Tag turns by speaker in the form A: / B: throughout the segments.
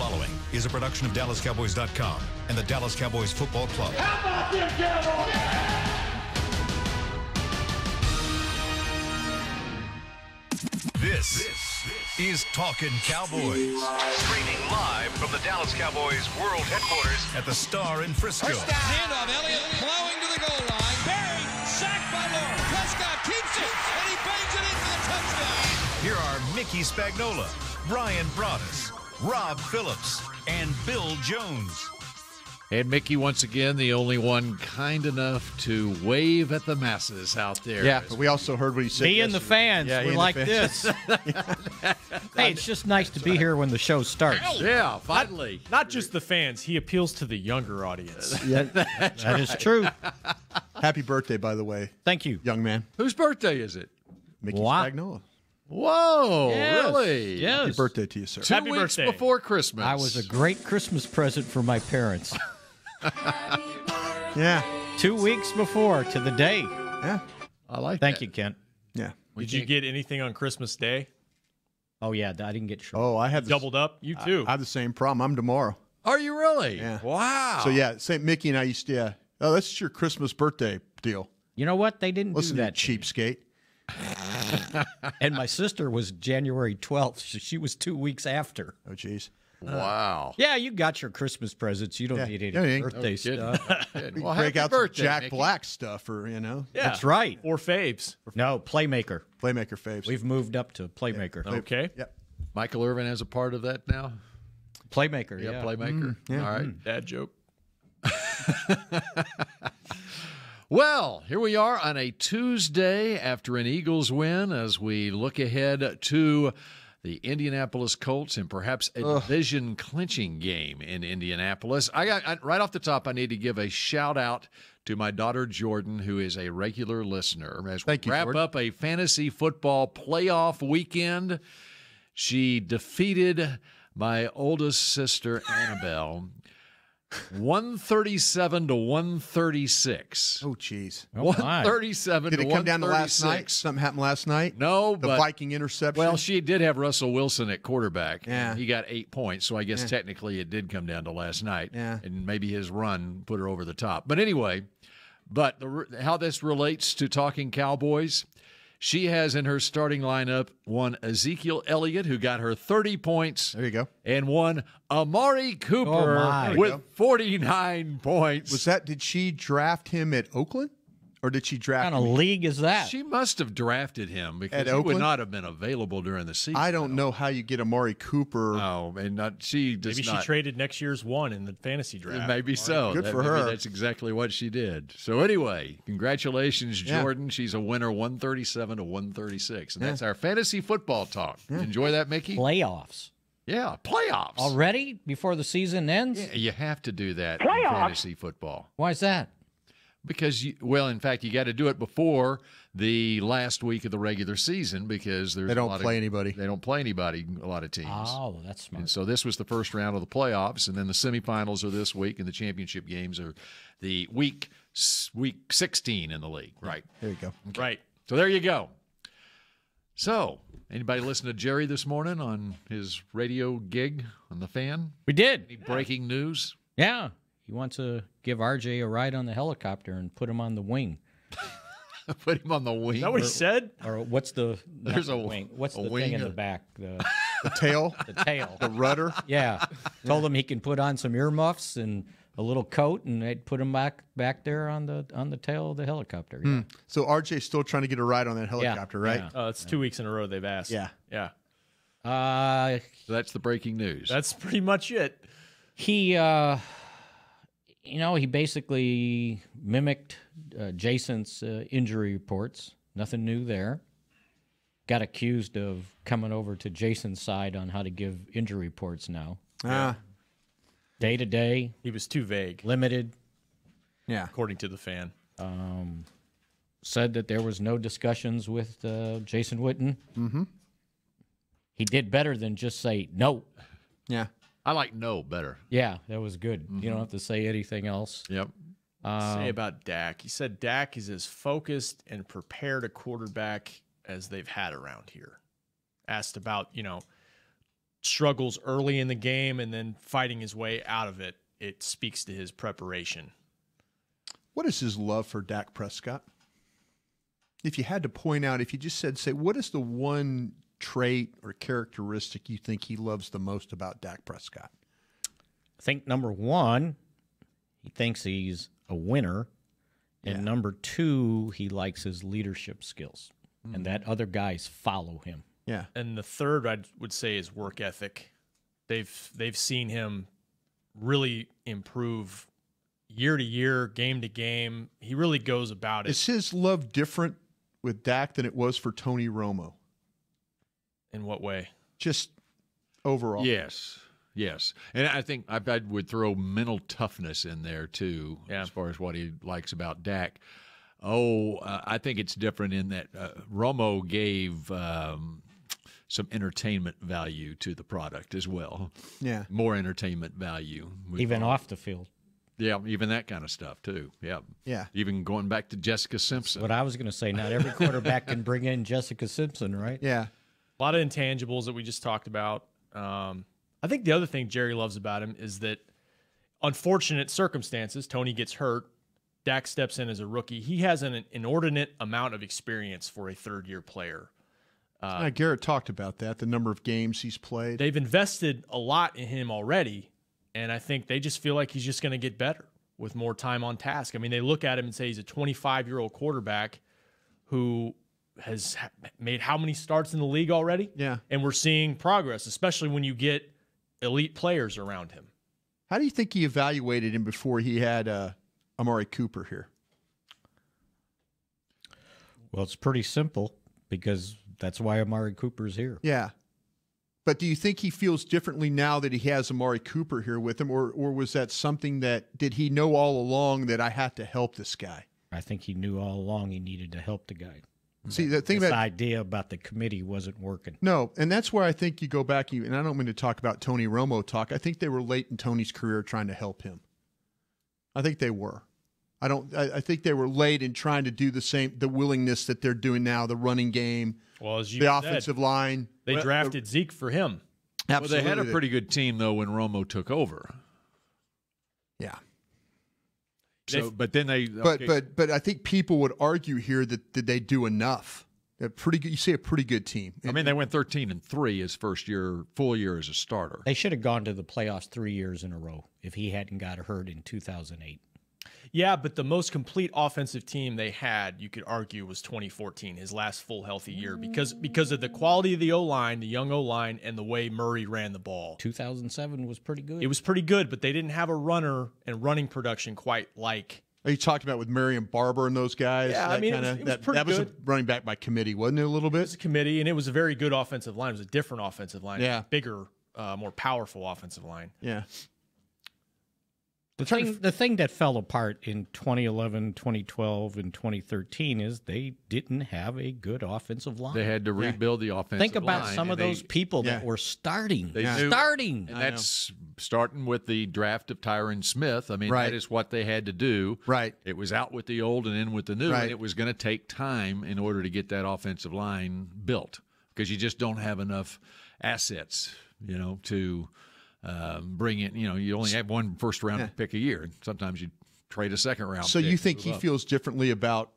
A: following is a production of DallasCowboys.com and the Dallas Cowboys Football Club.
B: How about them Cowboys?
A: This is Talkin Cowboys. Streaming live from the Dallas Cowboys World Headquarters at the Star in Frisco.
C: Handoff, Elliott plowing to the goal line. Barry, sacked by Lawrence. Prescott keeps it, and he bangs it in for the touchdown.
A: Here are Mickey Spagnola, Brian Broaddus, Rob Phillips, and Bill Jones.
D: And Mickey, once again, the only one kind enough to wave at the masses out there.
E: Yeah, but we also heard what he said.
F: Me and the fans.
E: Yeah,
F: We're like this. Hey, it's just nice to be here when the show starts.
D: Yeah, finally.
G: Not just the fans. He appeals to the younger audience.
E: Yeah.
F: That is true.
E: Happy birthday, by the way,
F: Thank you.
E: young man.
D: Whose birthday is it?
E: Mickey
F: Wow.
E: Spagnola.
D: Whoa,
F: Yes,
D: really?
F: Yes.
E: Happy birthday to you, sir.
D: 2
G: Happy
D: weeks
G: birthday.
D: before Christmas.
F: I was a great Christmas present for my parents.
E: Yeah.
F: 2 weeks before to the day.
E: Yeah.
D: I like
F: Thank
D: that.
F: you, Kent.
E: Yeah.
G: Did you get anything on Christmas Day?
F: Oh, yeah, I didn't get short.
E: Oh, I had
G: Doubled up? You too.
E: I have the same problem. I'm tomorrow.
D: Are you really?
E: Yeah.
D: Wow.
E: So, yeah, St. Mickey and I used to, yeah. Oh, that's your Christmas birthday deal.
F: You know what? They didn't
E: Listen
F: do
E: to
F: that.
E: you, cheapskate.
F: And my sister was January 12th. She was 2 weeks after.
E: Oh, jeez.
D: Wow.
F: Yeah, you got your Christmas presents. You don't
E: Yeah.
F: need any
E: Yeah, you ain't-
F: birthday
D: No kidding.
F: stuff.
D: Good.
E: We
D: Well,
E: break
D: happy
E: out some
D: birthday,
E: Jack
D: Mickey.
E: Black stuff or,
G: Yeah.
F: That's right.
G: Or faves.
F: No, Playmaker.
E: Playmaker faves.
F: We've moved up to Playmaker.
G: Okay.
E: Yep.
D: Michael Irvin has a part of that now?
F: Playmaker, yeah.
D: Playmaker?
E: yeah.
D: All right.
G: Dad joke.
D: Well, here we are on a Tuesday after an Eagles win as we look ahead to the Indianapolis Colts and perhaps a division clinching game in Indianapolis. Right off the top, I need to give a shout out to my daughter Jordan, who is a regular listener. As we
E: Thank you,
D: wrap
E: Jordan.
D: up a fantasy football playoff weekend, she defeated my oldest sister Annabelle 137 to 136.
E: Oh, jeez.
F: Oh, my.
D: 137
E: Did
D: to
E: it come down to last night?
D: 136.
E: Something happened last night?
D: No,
E: The
D: but
E: Viking interception?
D: well, she did have Russell Wilson at quarterback.
E: Yeah.
D: And he got 8 points, so I guess technically it did come down to last night.
E: Yeah.
D: And maybe his run put her over the top. But anyway, how this relates to Talking Cowboys, she has in her starting lineup one Ezekiel Elliott, who got her 30 points.
E: There you go.
D: And one Amari Cooper
F: Oh, my. There
E: you
D: with
E: go.
D: 49 points.
E: Did she draft him at Oakland? Or did she
F: What
E: draft
F: kind of
E: him?
F: league is that?
D: She must have drafted him because
E: At
D: he would
E: Oakland?
D: not have been available during the season.
E: I don't know how you get Amari Cooper.
D: No, and she does
G: Maybe
D: not.
G: she traded next year's one in the fantasy draft.
D: Maybe so.
E: Good for
D: maybe
E: her.
D: That's exactly what she did. So anyway, congratulations,
E: Yeah.
D: Jordan. She's a winner, 137 to 136, and that's our fantasy football talk. Enjoy that, Mickey.
F: Playoffs.
D: Yeah, playoffs.
F: Already? Before the season ends?
D: Yeah, you have to do that in fantasy football
F: Why is that?
D: because in fact, you got to do it before the last week of the regular season because there's
E: They don't
D: a lot
E: play
D: of,
E: anybody.
D: They don't play anybody. A lot of teams.
F: Oh, that's smart.
D: And so this was the first round of the playoffs, and then the semifinals are this week, and the championship games are the week 16 in the league. Right.
E: There you go.
G: Right.
D: So there you go. So, anybody listen to Jerry this morning on his radio gig on the Fan?
F: We did.
D: Any breaking news?
F: Yeah. He wants to give RJ a ride on the helicopter and put him on the wing.
D: Put him on the wing.
G: Is that what he said?
F: Or what's the not
D: There's
F: the
D: a
F: wing? What's
D: a
F: the
D: wing
F: thing in
D: of-
F: the back? The
E: Tail,
F: tail.
E: the rudder.
F: Yeah. Told him he can put on some earmuffs and a little coat, and they'd put him back there on the tail of the helicopter. Yeah.
E: So RJ's still trying to get a ride on that helicopter, right?
F: yeah.
G: It's 2 weeks in a row they've asked.
E: Yeah.
G: Yeah.
D: So that's the breaking news.
G: That's pretty much it.
F: He, he basically mimicked Jason's injury reports. Nothing new there. Got accused of coming over to Jason's side on how to give injury reports now. Day to day,
G: He was too vague,
F: limited.
E: Yeah.
G: according to the Fan.
F: Said that there was no discussions with Jason Witten. Mm-hmm. He did better than just say no.
E: Yeah.
D: I like no better.
F: Yeah, that was good. You don't have to say anything else.
D: Yep.
G: Say about Dak. He said Dak is as focused and prepared a quarterback as they've had around here. Asked about, struggles early in the game and then fighting his way out of it, it speaks to his preparation.
E: What is his love for Dak Prescott? If you had to point out, if you just say, what is the one trait or characteristic you think he loves the most about Dak Prescott?
F: I think number one, he thinks he's a winner. And number two, he likes his leadership skills and that other guys follow him.
E: Yeah.
G: And the third, I would say, is work ethic. They've seen him really improve year to year, game to game. He really goes about it.
E: Is his love different with Dak than it was for Tony Romo?
G: In what way?
E: Just overall.
D: Yes. And I think I would throw mental toughness in there, too, as far as what he likes about Dak. I think it's different in that Romo gave some entertainment value to the product as well.
E: Yeah.
D: More entertainment value.
F: Even off the field.
D: Yeah, even that kind of stuff, too. Yeah.
E: Yeah.
D: Even going back to Jessica Simpson.
F: What I was going to say, not every quarterback can bring in Jessica Simpson, right?
E: Yeah.
G: A lot of intangibles that we just talked about. I think the other thing Jerry loves about him is that unfortunate circumstances, Tony gets hurt, Dak steps in as a rookie. He has an inordinate amount of experience for a third-year player.
E: Garrett talked about that, the number of games he's played.
G: They've invested a lot in him already, and I think they just feel like he's just going to get better with more time on task. I mean, they look at him and say he's a 25-year-old quarterback who has made how many starts in the league already?
E: Yeah.
G: And we're seeing progress, especially when you get elite players around him.
E: How do you think he evaluated him before he had Amari Cooper here?
F: Well, it's pretty simple because that's why Amari Cooper's here.
E: Yeah. But do you think he feels differently now that he has Amari Cooper here with him, or was that something did he know all along that I had to help this guy?
F: I think he knew all along he needed to help the guy.
E: See, the thing
F: This
E: about
F: idea about the committee wasn't working.
E: No, and that's where I think you go back, and I don't mean to talk about Tony Romo talk. I think they were late in Tony's career trying to help him. I think they were. I think they were late in trying to do the willingness that they're doing now, the running game,
G: Well, as you
E: the
G: said,
E: offensive line.
G: they drafted Zeke for him.
E: Absolutely.
D: Well, they had a pretty good team, though, when Romo took over.
E: Yeah.
D: So, but then they.
E: But I think people would argue here that did they do enough? A pretty good. You say a pretty good team.
D: I mean, they went 13-3 his first year, full year as a starter.
F: They should have gone to the playoffs 3 years in a row if he hadn't got hurt in 2008.
G: Yeah, but the most complete offensive team they had, you could argue, was 2014, his last full healthy year, because of the quality of the O-line, the young O-line, and the way Murray ran the ball.
F: 2007 was pretty good.
G: It was pretty good, but they didn't have a runner and running production quite like.
E: Are you talking about with Marion Barber and those guys?
G: Yeah, I mean, it was pretty
E: that was a
G: good.
E: running back by committee, wasn't it, a little
G: It was
E: bit?
G: a committee, and it was a very good offensive line. It was a different offensive line.
E: Yeah.
G: Bigger, more powerful offensive line.
E: Yeah.
F: The thing that fell apart in 2011, 2012, and 2013 is they didn't have a good offensive line.
D: They had to rebuild the offensive line.
F: Think about some of
D: and
F: those people that
E: Yeah.
F: were starting.
D: They knew-
F: Starting.
D: And that's starting with the draft of Tyron Smith. I mean,
E: Right.
D: that is what they had to do.
E: Right.
D: It was out with the old and in with the new,
E: Right.
D: and it was going to take time in order to get that offensive line built because you just don't have enough assets, to bring in. You only have one first-round pick a year. Sometimes you trade a second-round
E: So
D: pick
E: you
D: to
E: think
D: move
E: he
D: up.
E: feels differently about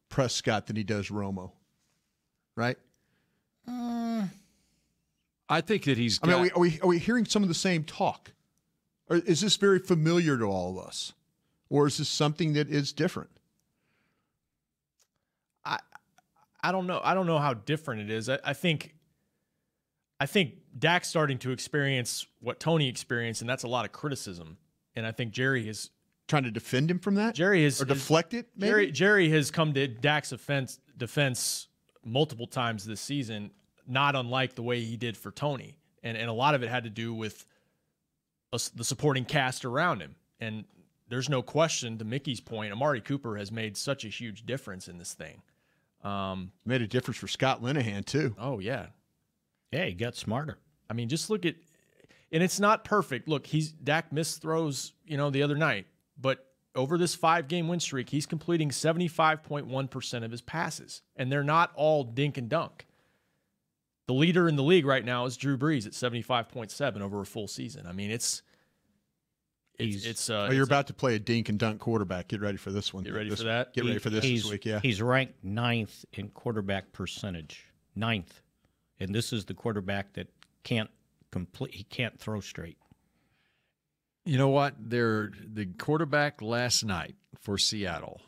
E: Prescott than he does Romo, right?
D: I think that he's
E: I
D: got,
E: mean, are we hearing some of the same talk? Or is this very familiar to all of us? Or is this something that is different?
G: I don't know. I don't know how different it is. I think Dak's starting to experience what Tony experienced, and that's a lot of criticism. And I think Jerry is
E: Trying to defend him from that?
G: or
E: deflect it, maybe?
G: Jerry has come to Dak's defense multiple times this season, not unlike the way he did for Tony. And a lot of it had to do with the supporting cast around him. And there's no question, to Mickey's point, Amari Cooper has made such a huge difference in this thing.
E: Made a difference for Scott Linehan, too.
G: Oh, yeah.
F: Yeah, he got smarter.
G: I mean, just look at, and it's not perfect. Look, Dak missed throws, the other night, but over this 5-game win streak, he's completing 75.1% of his passes, and they're not all dink and dunk. The leader in the league right now is Drew Brees at 75.7 over a full season. I mean,
E: you're about to play a dink and dunk quarterback. Get ready for this one.
G: Get ready for that.
E: Get ready for this week. Yeah,
F: he's ranked 9th in quarterback percentage. 9th, and this is the quarterback that can't throw straight.
D: You know what? The quarterback last night for Seattle.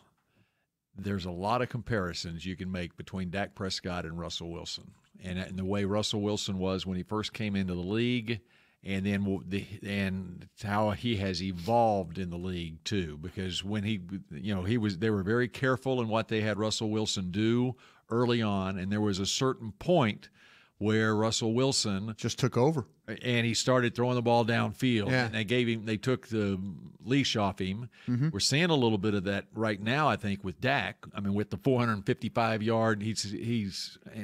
D: There's a lot of comparisons you can make between Dak Prescott and Russell Wilson, and the way Russell Wilson was when he first came into the league. And then how he has evolved in the league too, because when they were very careful in what they had Russell Wilson do early on, and there was a certain point where Russell Wilson
E: just took over
D: and he started throwing the ball downfield.
E: Yeah.
D: And they took the leash off him.
E: Mm-hmm.
D: We're seeing a little bit of that right now, I think, with Dak. I mean, with the 455-yard,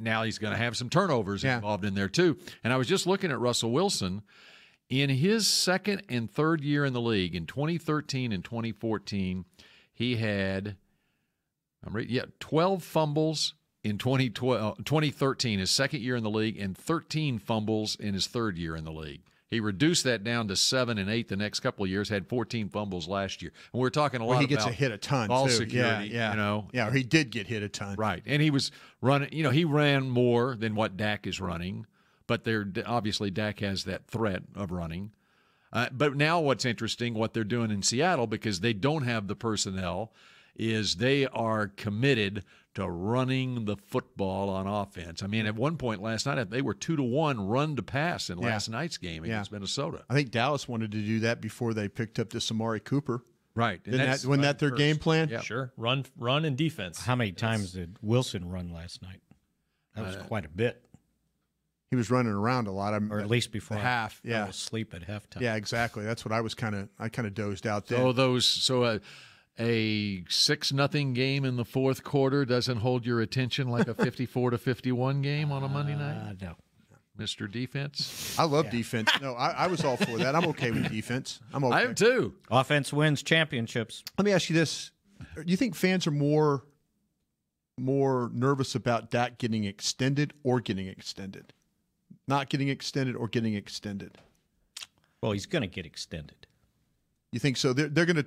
D: now he's going to have some turnovers involved in there too. And I was just looking at Russell Wilson. In his second and third year in the league, in 2013 and 2014, he had 12 fumbles in 2013, his second year in the league, and 13 fumbles in his third year in the league. He reduced that down to 7 and 8 the next couple of years, had 14 fumbles last year. And we're talking a lot about
E: he gets a hit a ton,
D: ball
E: too.
D: security.
E: Yeah. Or he did get hit a ton.
D: Right. And he was running, he ran more than what Dak is running. But obviously Dak has that threat of running. But now what's interesting, what they're doing in Seattle, because they don't have the personnel, is they are committed to running the football on offense. I mean, at one point last night, they were 2-1 run to pass in last night's game against Minnesota.
E: I think Dallas wanted to do that before they picked up this Amari Cooper.
D: Right.
E: Wasn't that their game plan?
D: Yeah.
G: Sure. Run and defense.
F: How many times did Wilson run last night? That was quite a bit.
E: He was running around a lot,
F: or at least before
E: half.
F: I was asleep at halftime.
E: Yeah, exactly. That's what I was kind of dozed out there.
D: A 6-0 game in the fourth quarter doesn't hold your attention like a 54-51 game on a Monday night.
F: No,
D: Mr. Defense.
E: I love defense. No, I was all for that. I'm okay with defense. I'm okay.
D: I am too.
F: Offense wins championships.
E: Let me ask you this: do you think fans are more nervous about Dak getting extended or getting extended? Not getting extended or getting extended?
F: Well, he's going to get extended.
E: You think so? They're going to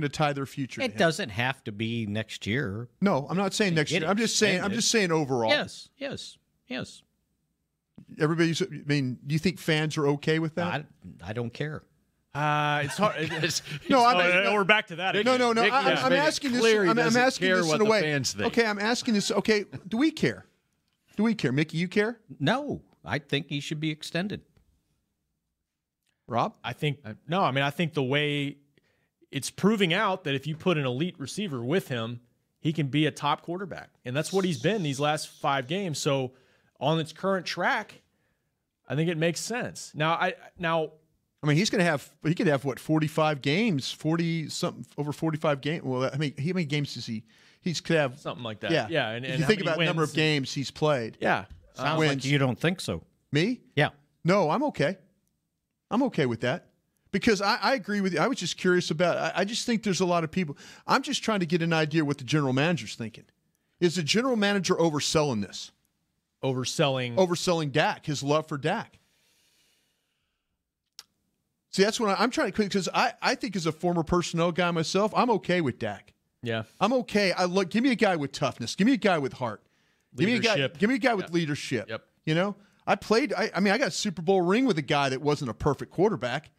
E: tie their future.
F: It doesn't have to be next year.
E: No, I'm not saying next year. I'm just saying overall.
F: Yes.
E: Everybody's. I mean, do you think fans are okay with that?
F: I don't care.
G: It's hard. We're back to that.
E: No.
D: Mickey
E: I'm asking this. I'm asking this in a way. Okay, I'm asking this. Okay, do we care? Do we care, Mickey? You care?
F: No, I think he should be extended.
E: Rob?
G: I think the way it's proving out that if you put an elite receiver with him, he can be a top quarterback. And that's what he's been these last 5 games. So on its current track, I think it makes sense. Now,
E: I mean, he could have what, 45 games, 40 something, over 45 games. Well, I mean, how many games does he? He could have
G: something like that.
E: Yeah.
G: And
E: if you think about the number of games he's played.
G: Yeah.
F: Sounds like you don't think so.
E: Me?
F: Yeah.
E: No, I'm okay. I'm okay with that because I agree with you. I was just curious about. I just think there's a lot of people. I'm just trying to get an idea what the general manager's thinking. Is the general manager overselling this? Overselling Dak, his love for Dak. See, that's what I'm trying to, because I think as a former personnel guy myself, I'm okay with Dak.
G: Yeah.
E: I'm okay. Give me a guy with toughness. Give me a guy with heart. Give me a guy with leadership.
G: Yep.
E: You know, I got a Super Bowl ring with a guy that wasn't a perfect quarterback.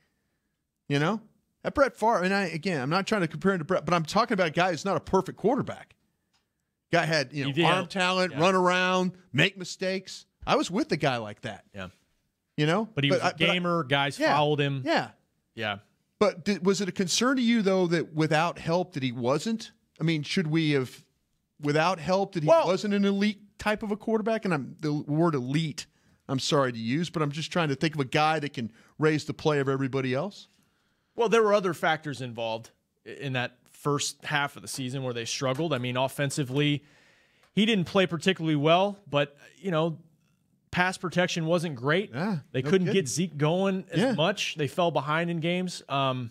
E: You know, that Brett Favre, and I'm not trying to compare him to Brett, but I'm talking about a guy that's not a perfect quarterback. Guy had, arm talent, run around, make mistakes. I was with a guy like that.
G: Yeah.
E: You know?
G: But he was a gamer. Guys followed him.
E: Yeah.
G: Yeah.
E: But was it a concern to you, though, that without help that he wasn't? I mean, should we have, without help, that he wasn't an elite type of a quarterback? And the word elite, I'm sorry to use, but I'm just trying to think of a guy that can raise the play of everybody else.
G: Well, there were other factors involved in that first half of the season where they struggled. I mean, offensively, he didn't play particularly well, but, pass protection wasn't great.
E: Yeah,
G: they couldn't get Zeke going as much. They fell behind in games. And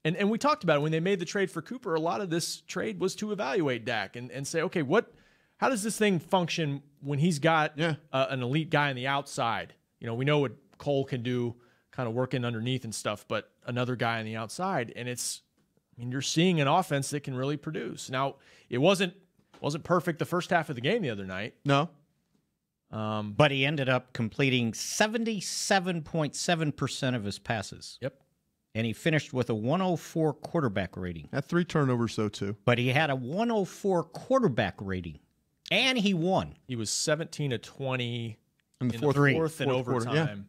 G: we talked about it when they made the trade for Cooper. A lot of this trade was to evaluate Dak and say, okay, how does this thing function when he's got an elite guy on the outside? You know, we know what Cole can do, kind of working underneath and stuff, but another guy on the outside, and you're seeing an offense that can really produce. Now, it wasn't perfect the first half of the game the other night.
E: No.
F: But he ended up completing 77.7% of his passes.
G: Yep.
F: And he finished with a 104 quarterback rating.
E: Had 3 turnovers, though, too.
F: But he had a 104 quarterback rating. And he won.
G: He was 17 of 20
E: in the
G: fourth and
E: quarter,
G: overtime.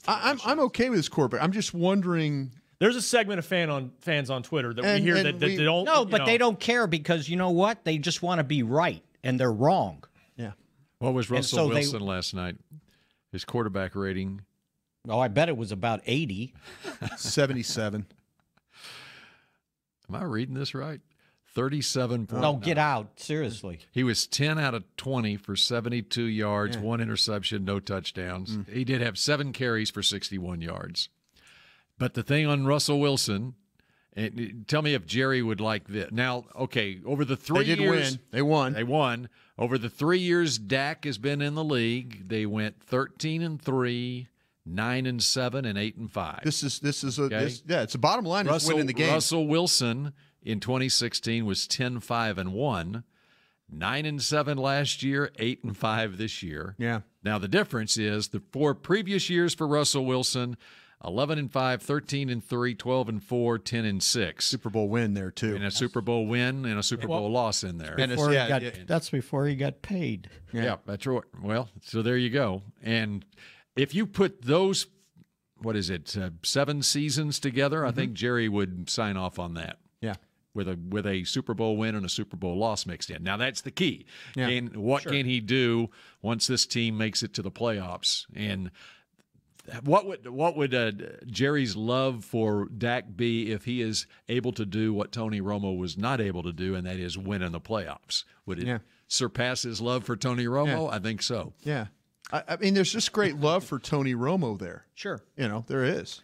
E: I'm okay with his quarterback. I'm just wondering.
G: There's a segment of fans on Twitter that we hear that they don't.
F: No, but they don't care because you know what? They just want to be right, and they're wrong.
E: Yeah.
D: What was Russell Wilson last night? His quarterback rating?
F: Oh, I bet it was about 80.
E: 77.
D: Am I reading this right? 37 points.
F: No, get out. Seriously.
D: He was 10 out of 20 for 72 yards, 1 interception, no touchdowns. He did have 7 carries for 61 yards. But the thing on Russell Wilson, and tell me if Jerry would like this. Now, okay, over the 3 years.
E: They did win. They won.
D: They won. Over the 3 years Dak has been in the league, they went 13-3, 9-7, and 8-5.
E: It's a bottom line. Is winning the game.
D: Russell Wilson in 2016 was 10-5-1, 9-7 last year, 8-5 this year.
E: Yeah.
D: Now the difference is the 4 previous years for Russell Wilson: 11-5, 13-3, 12-4, 10-6.
E: Super Bowl win there too,
D: and a Super Bowl win and a Super Bowl loss in there.
F: That's before he got paid.
D: Yeah, that's right. Well, so there you go. And if you put those, 7 seasons together, I think Jerry would sign off on that.
E: Yeah.
D: With a Super Bowl win and a Super Bowl loss mixed in. Now that's the key.
E: Yeah.
D: And what can he do once this team makes it to the playoffs? And what would Jerry's love for Dak be if he is able to do what Tony Romo was not able to do, and that is win in the playoffs? Would it surpass his love for Tony Romo? Yeah. I think so.
E: Yeah. I mean, there's just great love for Tony Romo there.
G: Sure.
E: There is.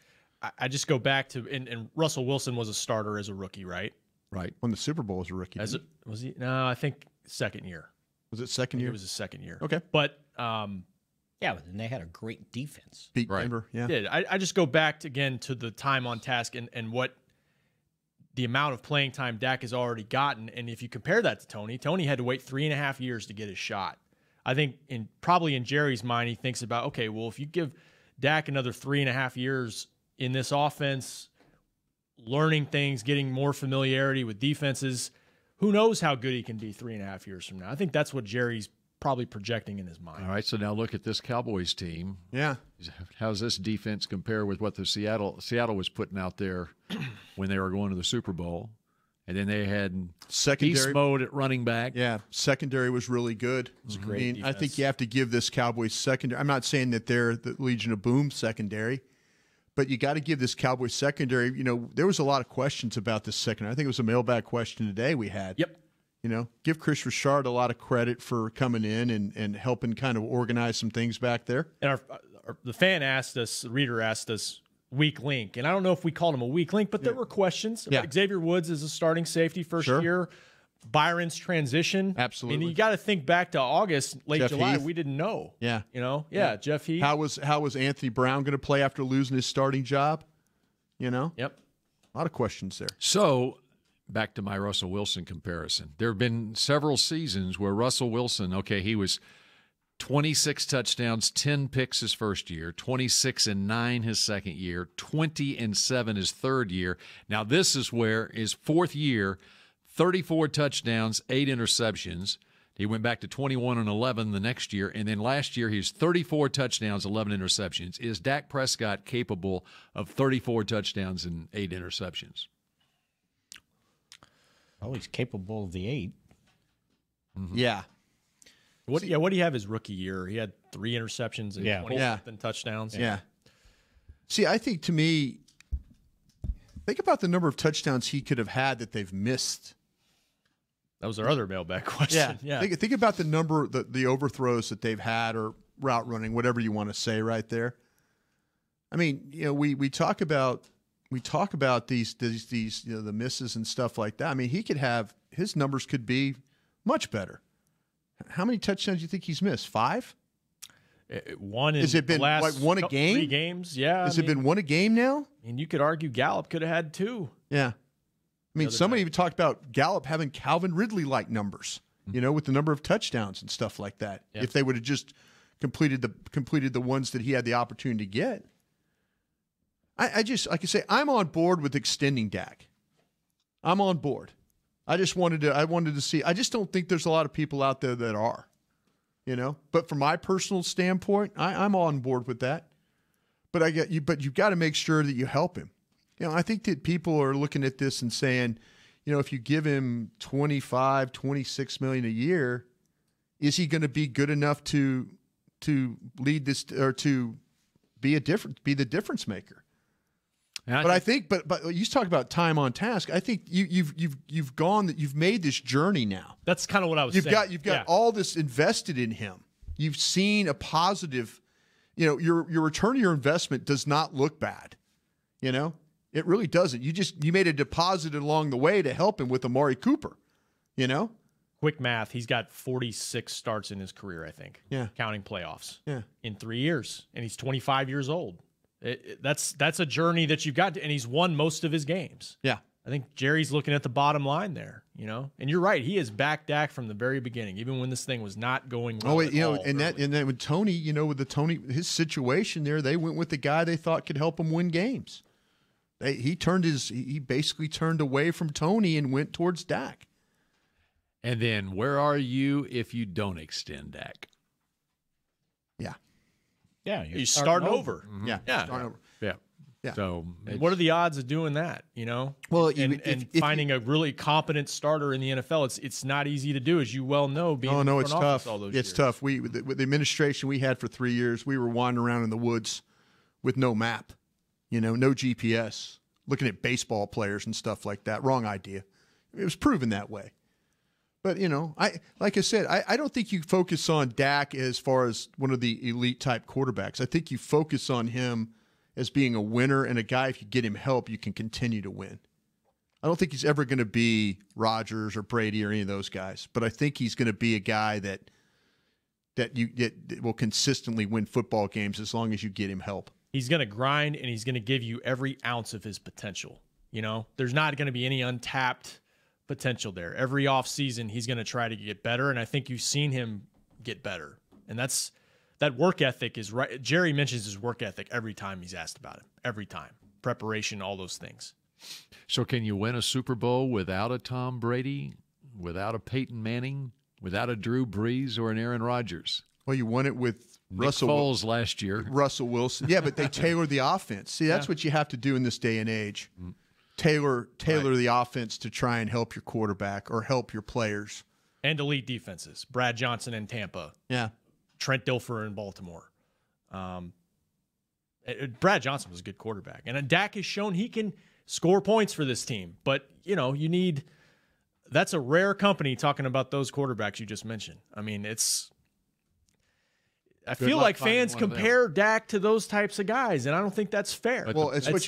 G: I just go back to and Russell Wilson was a starter as a rookie, right?
E: Right. When the Super Bowl was a rookie.
G: Was he? No, I think second year.
E: Was it second year?
G: It was his second year.
E: Okay.
G: But
F: but then they had a great defense.
E: Beat Denver. Yeah.
G: Did. I just go back again to the time on task and what the amount of playing time Dak has already gotten. And if you compare that to Tony had to wait 3.5 years to get his shot. I think probably in Jerry's mind, he thinks about, okay, well, if you give Dak another 3.5 years in this offense, learning things, getting more familiarity with defenses, who knows how good he can be 3.5 years from now. I think that's what Jerry's probably projecting in his mind.
D: All right, so now look at this Cowboys team.
E: Yeah.
D: How's this defense compare with what the Seattle was putting out there when they were going to the Super Bowl? And then they had beast mode at running back.
E: Yeah, secondary was really good.
G: It was great.
E: I think you have to give this Cowboys secondary. I'm not saying that they're the Legion of Boom secondary, but you got to give this Cowboys secondary. There was a lot of questions about this secondary. I think it was a mailbag question today we had.
G: Yep.
E: Give Chris Richard a lot of credit for coming in and helping kind of organize some things back there.
G: And the reader asked us, weak link. And I don't know if we called him a weak link, but there were questions. Xavier Woods is a starting safety first year. Byron's transition.
E: Absolutely.
G: I mean, you got to think back to August, late
E: Jeff
G: July.
E: Heath.
G: We didn't know.
E: Yeah.
G: Jeff Heath.
E: How was Anthony Brown going to play after losing his starting job?
G: Yep.
E: A lot of questions there.
D: So back to my Russell Wilson comparison. There have been several seasons where Russell Wilson, he was 26 touchdowns, 10 picks his first year, 26-9 his second year, 20-7 his third year. Now this is where his fourth year, 34 touchdowns, 8 interceptions. He went back to 21-11 the next year, and then last year he was 34 touchdowns, 11 interceptions. Is Dak Prescott capable of 34 touchdowns and 8 interceptions?
F: Well, he's capable of the 8.
E: Mm-hmm. Yeah.
G: What do you have his rookie year? He had 3 interceptions and 20-something touchdowns.
E: Yeah. See, I think to me, think about the number of touchdowns he could have had that they've missed.
G: That was our other mailbag question.
E: Yeah. Think about the number, the overthrows that they've had or route running, whatever you want to say right there. I mean, we talk about these the misses and stuff like that. I mean, his numbers could be much better. How many touchdowns do you think he's missed? 5?
G: One in
E: Has it been
G: the last
E: like one a game?
G: 3 games, yeah.
E: Has it been one a game now?
G: And you could argue Gallup could have had 2.
E: Yeah. I mean, somebody even talked about Gallup having Calvin Ridley-like numbers, with the number of touchdowns and stuff like that. Yeah. If they would have just completed the ones that he had the opportunity to get. I just, like I say, I'm on board with extending Dak. I'm on board. I wanted to see. I just don't think there's a lot of people out there that are, But from my personal standpoint, I'm on board with that. But you've got to make sure that you help him. I think that people are looking at this and saying, if you give him $25, $26 million a year, is he going to be good enough to lead this or to be the difference maker? But I think, but you talk about time on task. I think you've made this journey now.
G: That's kind of what I was saying.
E: You've got all this invested in him. You've seen a positive. Your return on your investment does not look bad. It really doesn't. You made a deposit along the way to help him with Amari Cooper.
G: Quick math. He's got 46 starts in his career, I think.
E: Yeah,
G: counting playoffs.
E: Yeah,
G: in 3 years, and he's 25 years old. That's a journey that you've got to, and he's won most of his games.
E: Yeah.
G: I think Jerry's looking at the bottom line there, And you're right, he has backed Dak from the very beginning, even when this thing was not going well.
E: And then with Tony, his situation there, they went with the guy they thought could help him win games. He basically turned away from Tony and went towards Dak.
D: And then where are you if you don't extend Dak?
E: Yeah.
F: Yeah,
G: you start over.
E: Mm-hmm. Yeah, start over.
D: Yeah.
E: Yeah.
G: So what are the odds of doing that?
E: Well,
G: and finding a really competent starter in the NFL, it's not easy to do, as you well know.
E: It's tough.
G: All those
E: it's
G: years.
E: tough. With the administration we had for 3 years, we were wandering around in the woods with no map, no GPS, looking at baseball players and stuff like that. Wrong idea. It was proven that way. But, like I said, I don't think you focus on Dak as far as one of the elite type quarterbacks. I think you focus on him as being a winner and a guy, if you get him help, you can continue to win. I don't think he's ever going to be Rodgers or Brady or any of those guys, but I think he's going to be a guy that will consistently win football games as long as you get him help.
G: He's going to grind, and he's going to give you every ounce of his potential. There's not going to be any untapped potential there. Every offseason, he's going to try to get better, and I think you've seen him get better. And that work ethic is right. Jerry mentions his work ethic every time he's asked about it. Every time. Preparation, all those things.
D: So can you win a Super Bowl without a Tom Brady, without a Peyton Manning, without a Drew Brees or an Aaron Rodgers?
E: Well, you won it with
D: Nick Foles last year.
E: Russell Wilson. Yeah, but they tailor the offense. See, that's what you have to do in this day and age. Mm-hmm. Tailor the offense to try and help your quarterback or help your players.
G: And elite defenses. Brad Johnson in Tampa.
E: Yeah.
G: Trent Dilfer in Baltimore. Brad Johnson was a good quarterback. And Dak has shown he can score points for this team. But, that's a rare company talking about those quarterbacks you just mentioned. I mean, I feel like fans compare Dak to those types of guys, and I don't think that's fair.
E: Well, it's what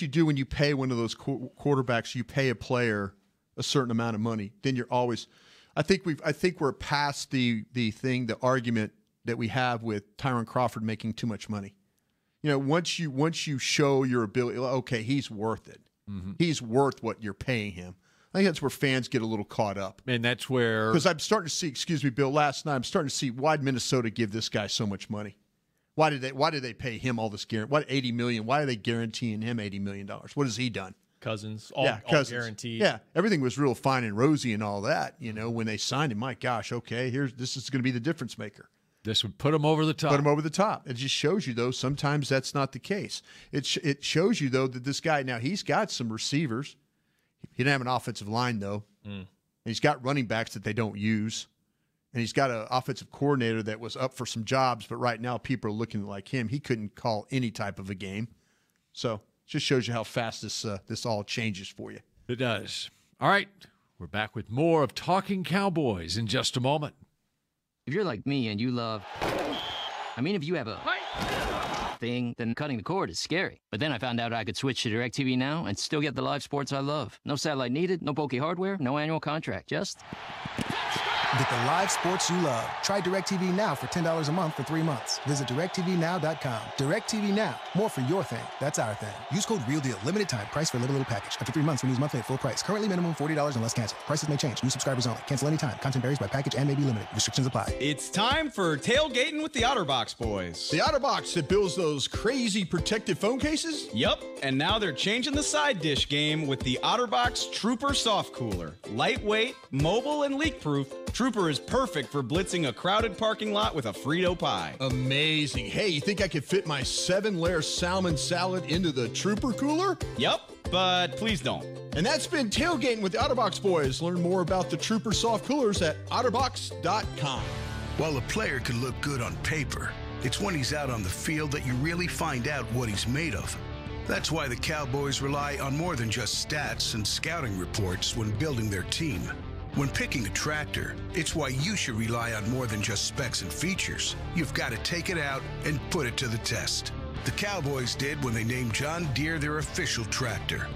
E: you do when you pay one of those quarterbacks. You pay a player a certain amount of money. Then you're always. I think we're past the argument that we have with Tyron Crawford making too much money. Once you show your ability, okay, he's worth it. Mm-hmm. He's worth what you're paying him. I think that's where fans get a little caught up.
D: And that's where...
E: Because I'm starting to see, excuse me, Bill, last night, I'm starting to see why did Minnesota give this guy so much money? Why did they pay him all this guarantee? What, $80 million? Why are they guaranteeing him $80 million? What has he done?
G: Cousins,
E: Cousins.
G: Guaranteed.
E: Yeah, everything was real fine and rosy and all that, when they signed him. My gosh, okay, this is going to be the difference maker.
D: This would put him over the top.
E: Put him over the top. It just shows you, though, sometimes that's not the case. It shows you, though, that this guy, now he's got some receivers. He didn't have an offensive line, though. And he's got running backs that they don't use. And he's got an offensive coordinator that was up for some jobs, but right now people are looking like him. He couldn't call any type of a game. So it just shows you how fast this all changes for you.
D: It does. All right. We're back with more of Talking Cowboys in just a moment.
B: If you're like me and you love... if you have a... thing, then cutting the cord is scary. But then I found out I could switch to DirecTV Now and still get the live sports I love. No satellite needed, no bulky hardware, no annual contract, just
H: Get the live sports you love. Try DirecTV Now for $10 a month for 3 months. Visit DirecTVNow.com. DirecTV Now. More for your thing. That's our thing. Use code REALDEAL. Limited time. Price for little package. After 3 months, renews monthly at full price. Currently minimum $40 unless canceled. Prices may change. New subscribers only. Cancel anytime. Content varies by package and may be limited. Restrictions apply.
I: It's time for tailgating with the OtterBox boys.
E: The OtterBox that builds those crazy protective phone cases?
I: Yup, and now they're changing the side dish game with the OtterBox Trooper Soft Cooler. Lightweight, mobile, and leak-proof, Trooper is perfect for blitzing a crowded parking lot with a Frito pie.
E: Amazing. Hey, you think I could fit my 7-layer salmon salad into the Trooper cooler?
I: Yup, but please don't.
E: And that's been Tailgating with the OtterBox boys. Learn more about the Trooper soft coolers at otterbox.com.
J: While a player can look good on paper, it's when he's out on the field that you really find out what he's made of. That's why the Cowboys rely on more than just stats and scouting reports when building their team. When picking a tractor, it's why you should rely on more than just specs and features. You've got to take it out and put it to the test. The Cowboys did when they named John Deere their official tractor.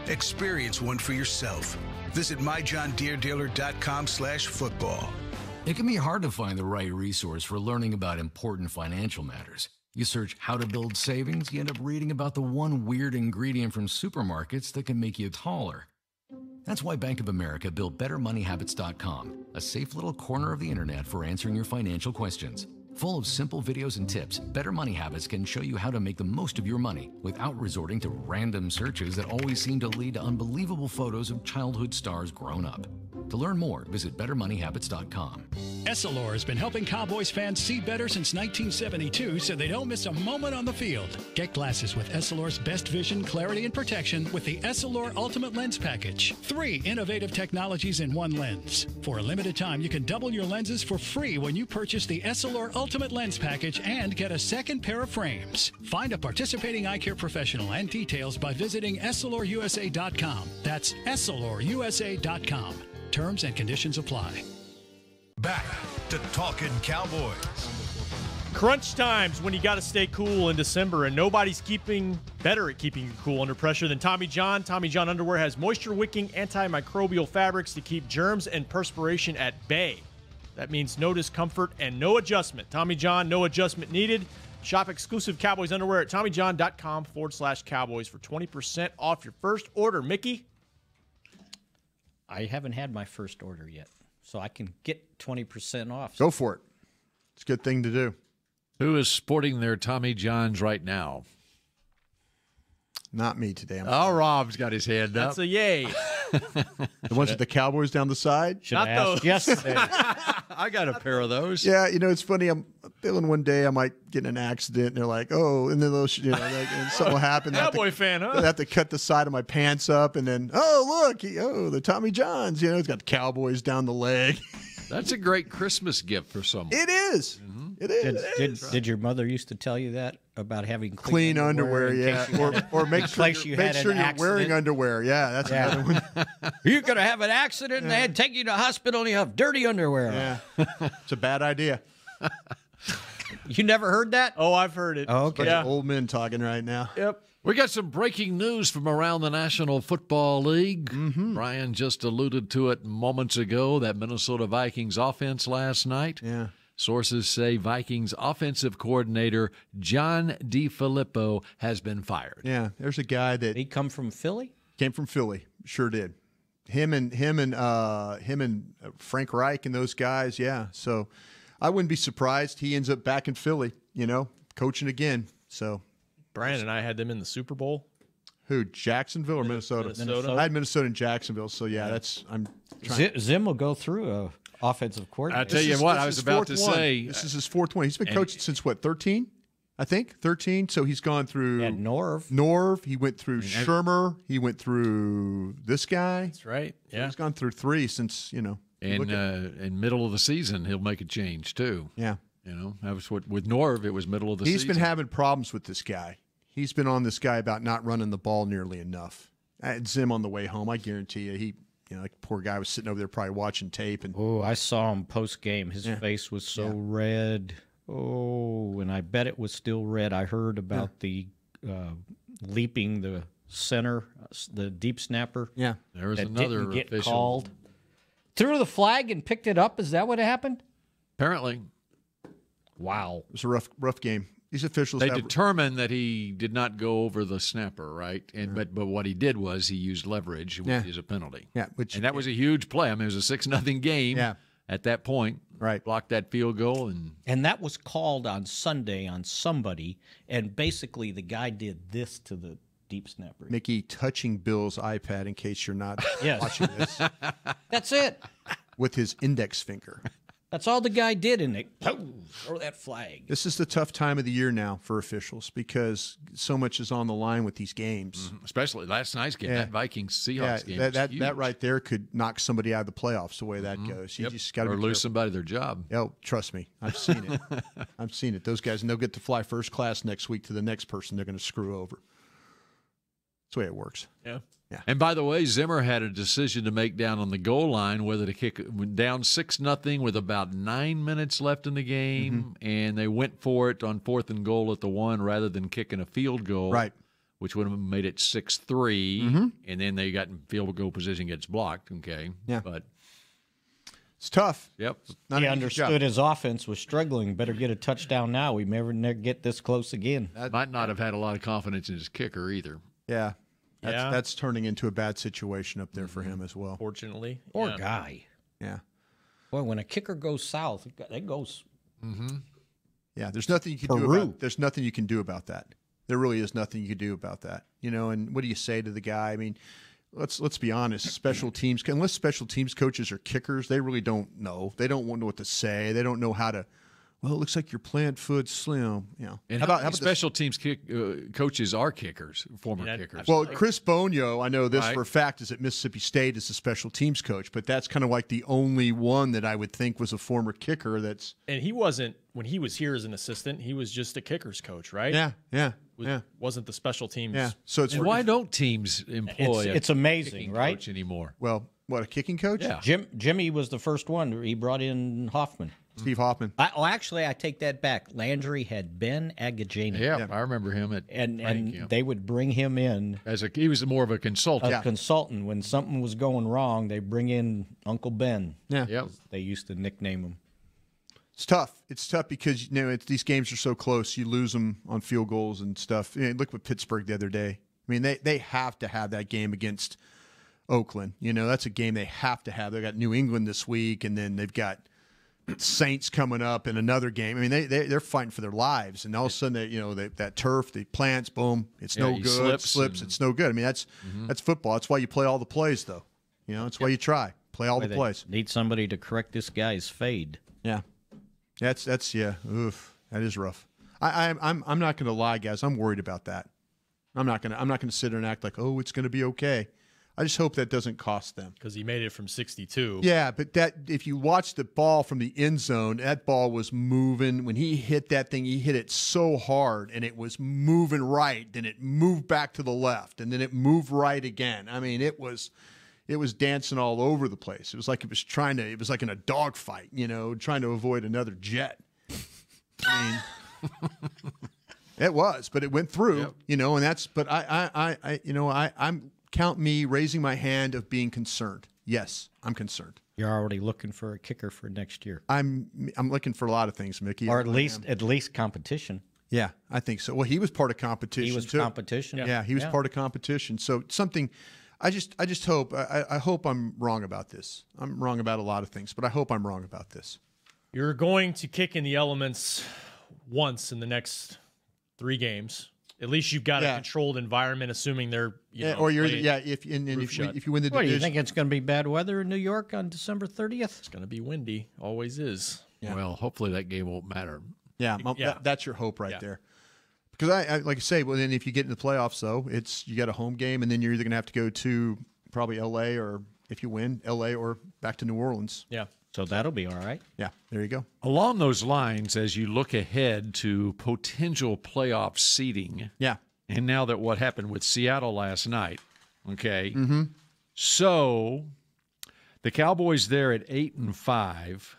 J: Experience one for yourself. Visit myjohndeeredealer.com/football.
K: It can be hard to find the right resource for learning about important financial matters. You search how to build savings, you end up reading about the one weird ingredient from supermarkets that can make you taller. That's why Bank of America built BetterMoneyHabits.com, a safe little corner of the internet for answering your financial questions. Full of simple videos and tips, Better Money Habits can show you how to make the most of your money without resorting to random searches that always seem to lead to unbelievable photos of childhood stars grown up. To learn more, visit BetterMoneyHabits.com.
L: Essilor has been helping Cowboys fans see better since 1972 so they don't miss a moment on the field. Get glasses with Essilor's best vision, clarity, and protection with the Essilor Ultimate Lens Package. 3 innovative technologies in one lens. For a limited time, you can double your lenses for free when you purchase the Essilor Ultimate Lens Package and get a second pair of frames. Find a participating eye care professional and details by visiting EssilorUSA.com. That's EssilorUSA.com. Terms and conditions apply.
A: Back to Talkin' Cowboys.
G: Crunch times when you got to stay cool in December, and nobody's better at keeping you cool under pressure than Tommy John. Tommy John underwear has moisture-wicking antimicrobial fabrics to keep germs and perspiration at bay. That means no discomfort and no adjustment. Tommy John, no adjustment needed. Shop exclusive Cowboys underwear at TommyJohn.com/Cowboys for 20% off your first order. Mickey?
F: I haven't had my first order yet, so I can get 20% off.
E: Go for it. It's a good thing to do.
D: Who is sporting their Tommy Johns right now?
E: Not me today.
D: Rob's got his hand up.
G: That's a yay.
E: The ones with the Cowboys down the side?
F: Should I ask yesterday?
D: I got a pair of those.
E: Yeah, it's funny. I'm feeling one day I might get in an accident, and they're like, oh, and then those, and something will happen.
G: Cowboy fan, huh?
E: They have to cut the side of my pants up, and then, look, the Tommy Johns, it's got Cowboys down the leg.
D: That's a great Christmas gift for someone.
E: It is. Mm-hmm. It is.
F: Did your mother used to tell you that about having
E: clean underwear? Yeah, or make sure you're wearing underwear. Yeah, that's another one.
F: You're gonna have an accident, and they take you to the hospital, and you have dirty underwear.
E: Yeah, it's a bad idea.
F: You never heard that?
G: Oh, I've heard it.
F: Oh, okay.
E: Yeah. Old men talking right now.
G: Yep.
D: We got some breaking news from around the National Football League. Mm-hmm. Brian just alluded to it moments ago, that Minnesota Vikings offense last night.
E: Yeah.
D: Sources say Vikings offensive coordinator John DeFilippo has been fired.
E: Yeah, there's a guy that...
F: He come from Philly?
E: Came from Philly. Sure did. Him and Frank Reich and those guys, yeah. So I wouldn't be surprised he ends up back in Philly, coaching again. So...
G: Brian and I had them in the Super Bowl.
E: Who, Jacksonville or Minnesota?
G: Minnesota.
E: I had Minnesota and Jacksonville, so yeah, I'm trying.
F: Zim will go through offensive coordinator.
D: I tell you what, I was about to say.
E: This is his fourth one. He's been coaching since 13? I think 13. So he's gone through Norv. He went through Shermer. He went through this guy.
G: That's right. Yeah,
E: so he's gone through 3 since
D: And in middle of the season, he'll make a change too.
E: Yeah,
D: that was what with Norv. It was middle of the season.
E: He's been having problems with this guy. He's been on this guy about not running the ball nearly enough. I had Zim on the way home. I guarantee you, poor guy was sitting over there probably watching tape. And
F: I saw him post game. His face was so red. Oh, and I bet it was still red. I heard about the leaping the center, the deep snapper.
E: Yeah,
D: there was
F: that
D: another
F: didn't get
D: official
F: called. Threw the flag and picked it up. Is that what happened?
D: Apparently.
F: Wow.
E: It was a rough game. These officials
D: They determined that he did not go over the snapper, right? And but what he did was he used leverage, which is a penalty.
E: Yeah,
D: and that was a huge play. I mean, it was a 6-0 game.
E: Yeah.
D: At that point,
E: right?
D: Blocked that field goal,
F: and that was called on Sunday on somebody, and basically the guy did this to the deep snapper.
E: Mickey touching Bill's iPad in case you're not watching this.
F: That's it.
E: With his index finger.
F: That's all the guy did, and they throw that flag.
E: This is the tough time of the year now for officials because so much is on the line with these games.
D: Especially last night's game, that Vikings-Seahawks game.
E: That right there could knock somebody out of the playoffs the way that goes. You just got to
D: lose somebody their job.
E: Oh, trust me. I've seen it. I've seen it. Those guys, and they'll get to fly first class next week to the next person they're going to screw over. That's the way it works.
G: Yeah.
E: Yeah.
D: And by the way, Zimmer had a decision to make down on the goal line, whether to kick down 6-0 with about 9 minutes left in the game, and they went for it on 4th and goal at the 1 rather than kicking a field goal,
E: right?
D: Which would have made it 6-3, and then they got in field goal position, gets blocked. Okay,
E: yeah,
D: but
E: it's tough.
D: Yep,
F: he understood his offense was struggling. Better get a touchdown now. We never get this close again.
D: That might not have had a lot of confidence in his kicker either.
E: Yeah. That's turning into a bad situation up there for him as well.
G: Fortunately.
F: Poor guy.
E: Yeah.
F: Boy, when a kicker goes south, it goes.
E: Yeah, there's nothing you can do about. There's nothing you can do about that. There really is nothing you can do about that. You know, and what do you say to the guy? I mean, let's be honest. Special teams, unless special teams coaches are kickers, they really don't know. They don't know what to say. They don't know how to. Well, it looks like your plant foot slim. You know.
D: And how about special teams coaches are kickers, former kickers?
E: Well, Chris Bonio, I know this for a fact, is at Mississippi State as a special teams coach, but that's kind of like the only one that I would think was a former kicker that's.
G: And he wasn't, when he was here as an assistant, he was just a kickers coach, right?
E: Yeah.
G: Wasn't the special teams.
E: Yeah. So it's
D: why don't teams employ
F: it's amazing, right?
D: coach anymore?
E: Well, what, a kicking coach?
F: Yeah. Jimmy was the first one. He brought in Hoffman.
E: Steve Hoffman.
F: Actually, I take that back. Landry had Ben Agajani.
D: Yeah, I remember him
F: and they would bring him in
D: he was more of a consultant.
F: A consultant. When something was going wrong, they bring in Uncle Ben.
E: Yeah,
F: they used to nickname him.
E: It's tough. It's tough because these games are so close. You lose them on field goals and stuff. Look at Pittsburgh the other day. I mean, they have to have that game against Oakland. That's a game they have to have. They got New England this week, and then they've got Saints coming up in another game. I mean, they're fighting for their lives, and all of a sudden, that turf, the plants, boom, it's no good. Slips, it's no good. I mean, that's football. That's why you play all the plays, though. That's why you try play all the plays.
F: Need somebody to correct this guy's fade.
E: Yeah, that's Oof, that is rough. I'm not going to lie, guys. I'm worried about that. I'm not going to sit there and act like, oh, it's going to be okay. I just hope that doesn't cost them.
G: Because he made it from 62.
E: Yeah, but if you watch the ball from the end zone, that ball was moving. When he hit that thing, he hit it so hard, and it was moving right. Then it moved back to the left, and then it moved right again. I mean, it was dancing all over the place. It was like it was like in a dogfight, trying to avoid another jet. I mean, it was, but it went through, and that's. But I'm. Count me raising my hand of being concerned. Yes, I'm concerned.
F: You're already looking for a kicker for next year.
E: I'm looking for a lot of things, Mickey.
F: Or at least competition.
E: Yeah, I think so. Well, he was part of competition.
F: He was
E: too.
F: Competition.
E: Yeah, he was part of competition. So something. I just hope. I hope I'm wrong about this. I'm wrong about a lot of things, but I hope I'm wrong about this.
G: You're going to kick in the elements once in the next 3 games. At least you've got a controlled environment, assuming they're
E: if you win the division.
F: What do you think? It's going to be bad weather in New York on December 30th?
G: It's going to be windy. Always is.
D: Yeah. Well, hopefully that game won't matter.
E: Yeah, that's your hope right there. Because I like I say, well, then if you get in the playoffs, though, you got a home game, and then you're either going to have to go to probably L.A. or if you win L.A. or back to New Orleans.
G: Yeah.
F: So that'll be all right.
E: Yeah, there you go.
D: Along those lines, as you look ahead to potential playoff seeding, and now that what happened with Seattle last night, okay, so the Cowboys there at 8-5,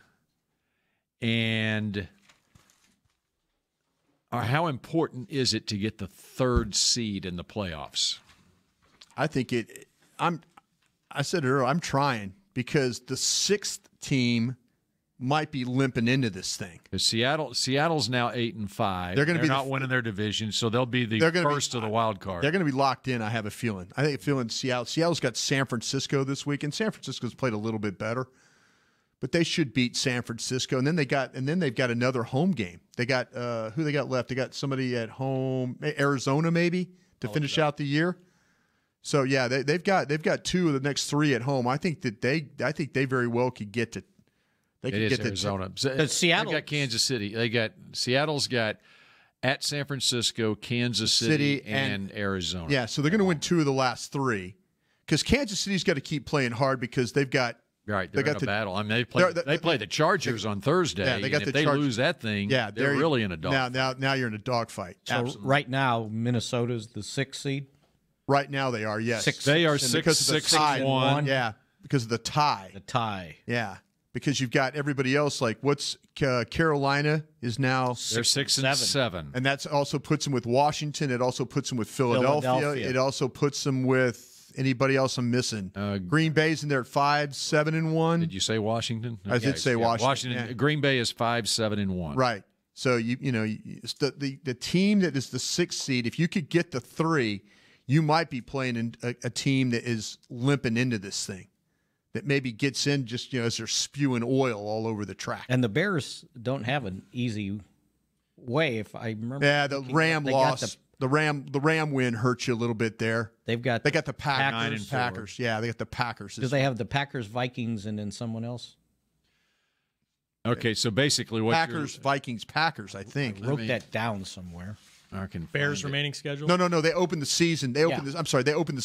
D: and how important is it to get the 3rd seed in the playoffs?
E: I think I said it earlier, I'm trying. because the 6th team might be limping into this thing.
D: Seattle's now 8-5.
E: They're
D: not winning their division, so they'll be the first of the wild card.
E: They're going to be locked in, I have a feeling. I think Seattle's got San Francisco this week, and San Francisco's played a little bit better. But they should beat San Francisco, and then they've got another home game. They got who they got left? They got somebody at home, Arizona maybe, to finish out the year. So yeah, they've got 2 of the next 3 at home. I think they very well could get to. They could get
D: Arizona.
F: Seattle
D: got Kansas City. Seattle's got at San Francisco, Kansas City, and Arizona.
E: Yeah, so they're going to win 2 of the last 3 because Kansas City's got to keep playing hard because they've got.
D: Right, they're in a battle. I mean, they play the Chargers on Thursday.
E: Yeah, they got
D: and if they lose that thing, they're really in a dogfight.
E: Now you're in a dogfight.
F: So right now, Minnesota's the 6th seed.
E: Right now they are, yes.
D: They are 6-1.
E: Yeah, because of the tie.
F: The tie.
E: Yeah, because you've got everybody else. Like what's Carolina is now
D: they're 6-7,
E: and that also puts them with Washington. It also puts them with Philadelphia. It also puts them with. Anybody else I'm missing? Green Bay's in there at 5-7-1.
D: Did you say Washington?
E: I did say Washington.
D: Yeah. Green Bay is 5-7-1.
E: Right. So it's the team that is the 6th seed. If you could get the 3, you might be playing in a team that is limping into this thing, that maybe gets in just as they're spewing oil all over the track.
F: And the Bears don't have an easy way. If I remember,
E: the Ram loss. The Ram win hurts you a little bit there.
F: They got
E: the Packers. Yeah, they got the Packers.
F: Do they have the Packers, Vikings, and then someone else?
D: Okay, so basically what
E: Vikings, Packers, I think.
F: I wrote that down somewhere.
G: Bears remaining schedule?
E: No. They opened the season. They opened the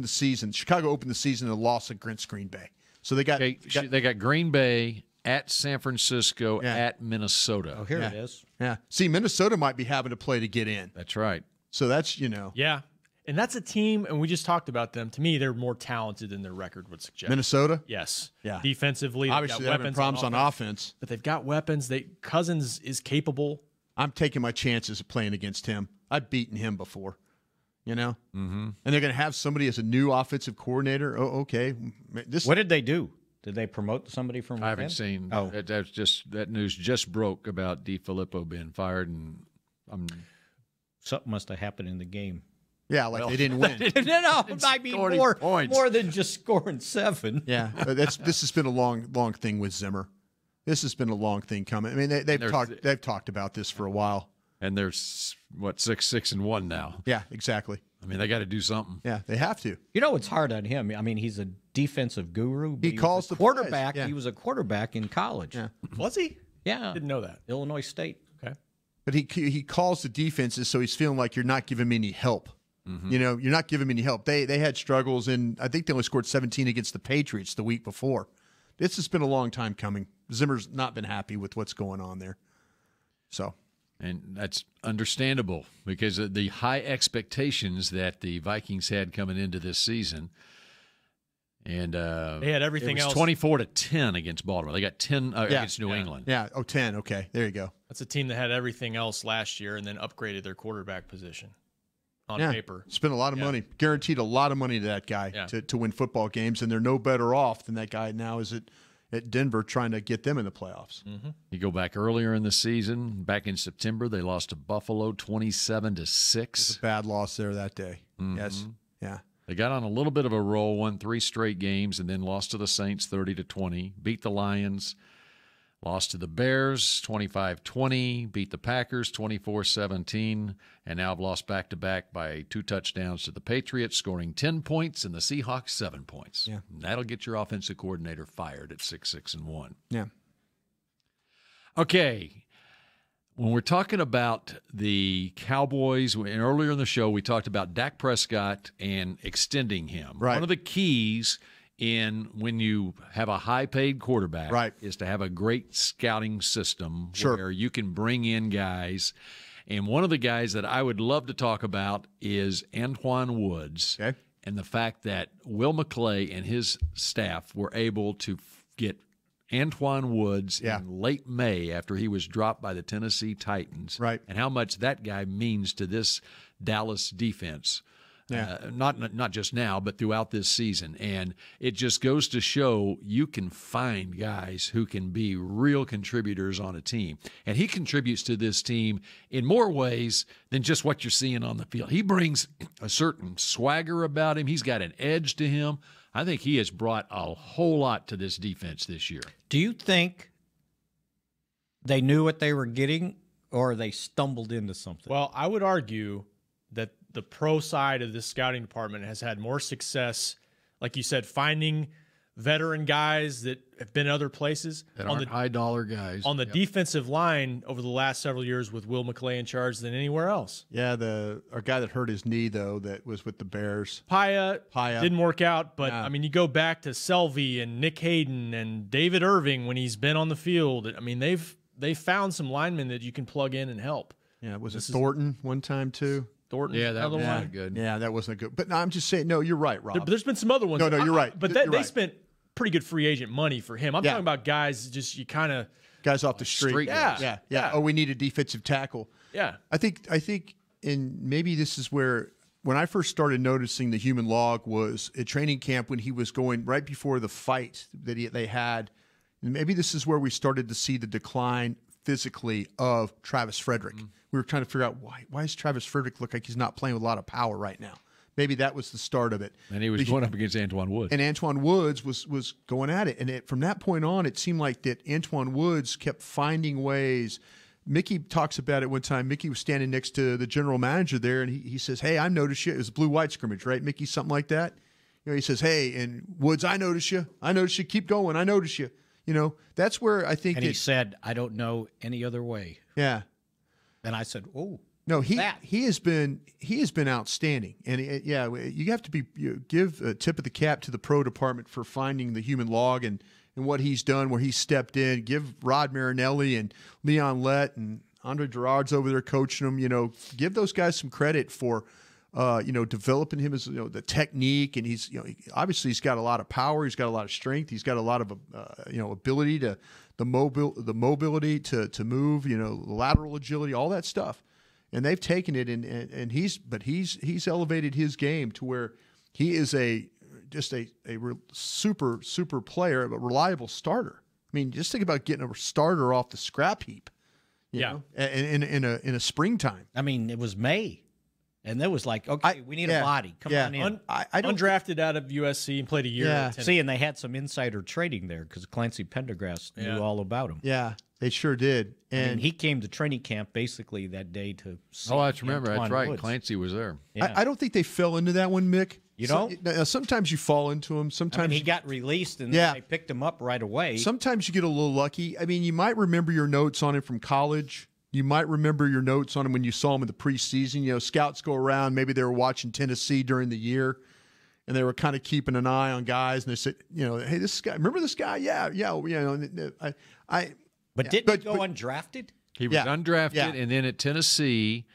E: season. Chicago opened the season and lost against Green Bay. So they got
D: Green Bay at San Francisco, at Minnesota.
F: Oh, here it is.
E: Yeah. See, Minnesota might be having to play to get in.
D: That's right.
E: So that's,
G: Yeah. And that's a team, and we just talked about them. To me, they're more talented than their record would suggest.
E: Minnesota?
G: Yes.
E: Yeah.
G: Defensively,
E: obviously
G: they've got
E: having problems on offense.
G: But they've got weapons. Cousins is capable.
E: I'm taking my chances of playing against him. I've beaten him before. Mm-hmm. And they're going to have somebody as a new offensive coordinator. Oh, okay.
F: What did they do? Did they promote somebody from within?
D: I haven't seen. Oh, that news just broke about DiFilippo being fired, and
F: something must have happened in the game.
E: Yeah, they didn't win.
F: No, it might be more than just scoring 7.
E: Yeah, this has been a long thing with Zimmer. This has been a long thing coming. I mean, they've talked about this for a while.
D: And they're 6-1 now.
E: Yeah, exactly.
D: I mean, they got to do something.
E: Yeah, they have to.
F: It's hard on him. I mean, he's a defensive guru.
E: He calls the
F: quarterback.
E: Yeah.
F: He was a quarterback in college.
E: Yeah.
G: Was he?
F: Yeah,
G: didn't know that.
F: Illinois State.
G: Okay,
E: but he calls the defenses, so he's feeling like you're not giving me any help. Mm-hmm. You're not giving me any help. They had struggles, and I think they only scored 17 against the Patriots the week before. This has been a long time coming. Zimmer's not been happy with what's going on there. So.
D: And that's understandable because of the high expectations that the Vikings had coming into this season. And
G: they had everything else.
D: 24-10 against Baltimore. They got 10 against New England.
E: Yeah. 10. Okay. There you go.
G: That's a team that had everything else last year and then upgraded their quarterback position on paper.
E: Spent a lot of money. Guaranteed a lot of money to that guy to win football games, and they're no better off than that guy now is at Denver trying to get them in the playoffs.
G: Mm-hmm.
D: You go back earlier in the season, back in September, they lost to Buffalo 27-6.
E: It was a bad loss there that day.
D: Mm-hmm.
E: Yes. Yeah.
D: They got on a little bit of a roll, won 3 straight games, and then lost to the Saints 30-20, beat the Lions, lost to the Bears 25-20, beat the Packers 24-17, and now have lost back-to-back by 2 touchdowns to the Patriots, scoring 10 points, and the Seahawks 7 points.
E: Yeah.
D: And that'll get your offensive coordinator fired at 6-1.
E: Yeah.
D: Okay. When we're talking about the Cowboys, and earlier in the show we talked about Dak Prescott and extending him.
E: Right.
D: One of the keys in when you have a high-paid quarterback is to have a great scouting system where you can bring in guys. And one of the guys that I would love to talk about is Antoine Woods and the fact that Will McClay and his staff were able to get Antoine Woods in late May after he was dropped by the Tennessee Titans, and how much that guy means to this Dallas defense. Not just now, but throughout this season. And it just goes to show you can find guys who can be real contributors on a team. And he contributes to this team in more ways than just what you're seeing on the field. He brings a certain swagger about him. He's got an edge to him. I think he has brought a whole lot to this defense this year.
F: Do you think they knew what they were getting, or they stumbled into something?
G: Well, I would argue that the pro side of this scouting department has had more success, like you said, finding veteran guys that have been other places.
D: That aren't high-dollar guys.
G: On the defensive line over the last several years with Will McClay in charge than anywhere else.
E: Yeah, our guy that hurt his knee, though, that was with the Bears.
G: Paya didn't work out, but, I mean, you go back to Selvey and Nick Hayden and David Irving when he's been on the field. I mean, they've found some linemen that you can plug in and help.
E: Yeah, was it Thornton one time, too?
G: Thornton,
D: yeah, that was not good.
E: Yeah, that wasn't good. But no, I'm just saying, no, you're right, Rob.
G: There's been some other ones.
E: No, you're right.
G: But they spent pretty good free agent money for him. I'm talking about guys just you kind of
E: guys off the street.
G: Yeah.
E: Oh, we need a defensive tackle.
G: Yeah.
E: I think and maybe this is where when I first started noticing the human log was at training camp when he was going right before the fight that they had. And maybe this is where we started to see the decline physically of Travis Frederick. We were trying to figure out why does Travis Frederick look like he's not playing with a lot of power right now? Maybe that was the start of it.
D: And he was going up against Antoine Woods.
E: And Antoine Woods was going at it. And from that point on, it seemed like that Antoine Woods kept finding ways. Mickey talks about it one time. Mickey was standing next to the general manager there, and he says, hey, I noticed you. It was a blue-white scrimmage, right, Mickey? Something like that. He says, hey, and Woods, I noticed you. I noticed you. Keep going. I noticed you. That's where I think.
F: And he said, I don't know any other way.
E: Yeah.
F: And I said, oh.
E: No, he has been outstanding, and you have to give a tip of the cap to the pro department for finding the human log and what he's done, where he stepped in. Give Rod Marinelli and Leon Lett and Andre Gerard's over there coaching him. Give those guys some credit for developing him as the technique, and he's obviously he's got a lot of power, he's got a lot of strength, he's got a lot of ability to the mobility to move, lateral agility, all that stuff. And they've taken it and he's elevated his game to where he is just a super player, a reliable starter. I mean, just think about getting a starter off the scrap heap. You know, in a springtime.
F: I mean, it was May, and there was like, okay, we need a body. Come on in.
G: I undrafted out of USC and played a year.
F: Yeah. See, and they had some insider trading there because Clancy Pendergrass knew all about him.
E: Yeah, they sure did. And
F: he came to training camp basically that day to see
D: I remember.
F: Antoine
D: That's right.
F: Woods.
D: Clancy was there.
F: Yeah.
E: I don't think they fell into that one, Mick.
F: You don't?
E: Sometimes you fall into them. Sometimes
F: he got released and they picked him up right away.
E: Sometimes you get a little lucky. I mean, you might remember your notes on him from college. You might remember your notes on him when you saw him in the preseason. Scouts go around. Maybe they were watching Tennessee during the year, and they were kind of keeping an eye on guys. And they said, hey, this guy, remember this guy? Yeah.
F: But didn't he go undrafted?
D: He was undrafted, and then at Tennessee,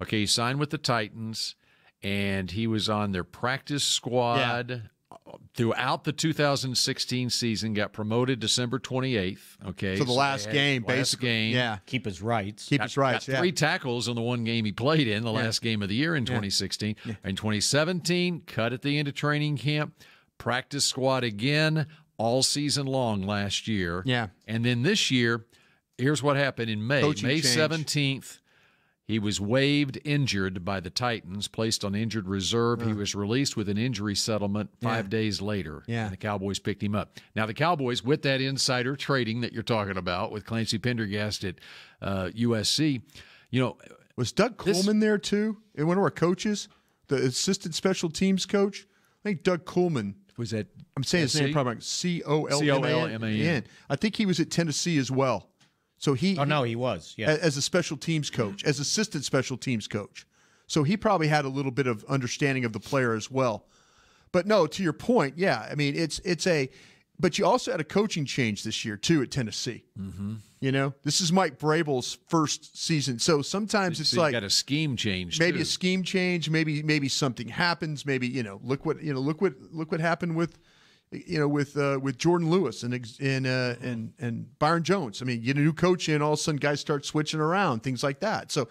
D: he signed with the Titans, and he was on their practice squad throughout the 2016 season, got promoted December 28th. Okay.
E: So the last game, basically.
D: Game.
E: Yeah.
F: Keep his rights.
E: Keep his rights,
D: got 3 tackles in the one game he played in, the last game of the year in 2016. Yeah. In 2017, cut at the end of training camp, practice squad again all season long last year.
E: Yeah.
D: And then this year, here's what happened in May. May 17th, he was waived injured by the Titans, placed on injured reserve. He was released with an injury settlement 5 days later.
E: Yeah.
D: And the Cowboys picked him up. Now, the Cowboys, with that insider trading that you're talking about with Clancy Pendergast at USC,
E: was Doug Coleman there too? And one of our coaches, the assistant special teams coach? I think Doug Coleman.
D: Was that?
E: I'm saying his name probably Colman. I think he was at Tennessee as well. So he
F: was
E: as a special teams coach, as assistant special teams coach. So he probably had a little bit of understanding of the player as well. But no, to your point, I mean but you also had a coaching change this year too at Tennessee. Mm-hmm. This is Mike Vrabel's first season, so sometimes it's like
D: you got a scheme change.
E: Maybe a scheme change. Maybe something happens. Maybe look what happened with. With Jordan Lewis and Byron Jones. I mean, you get a new coach in, all of a sudden guys start switching around, things like that. So,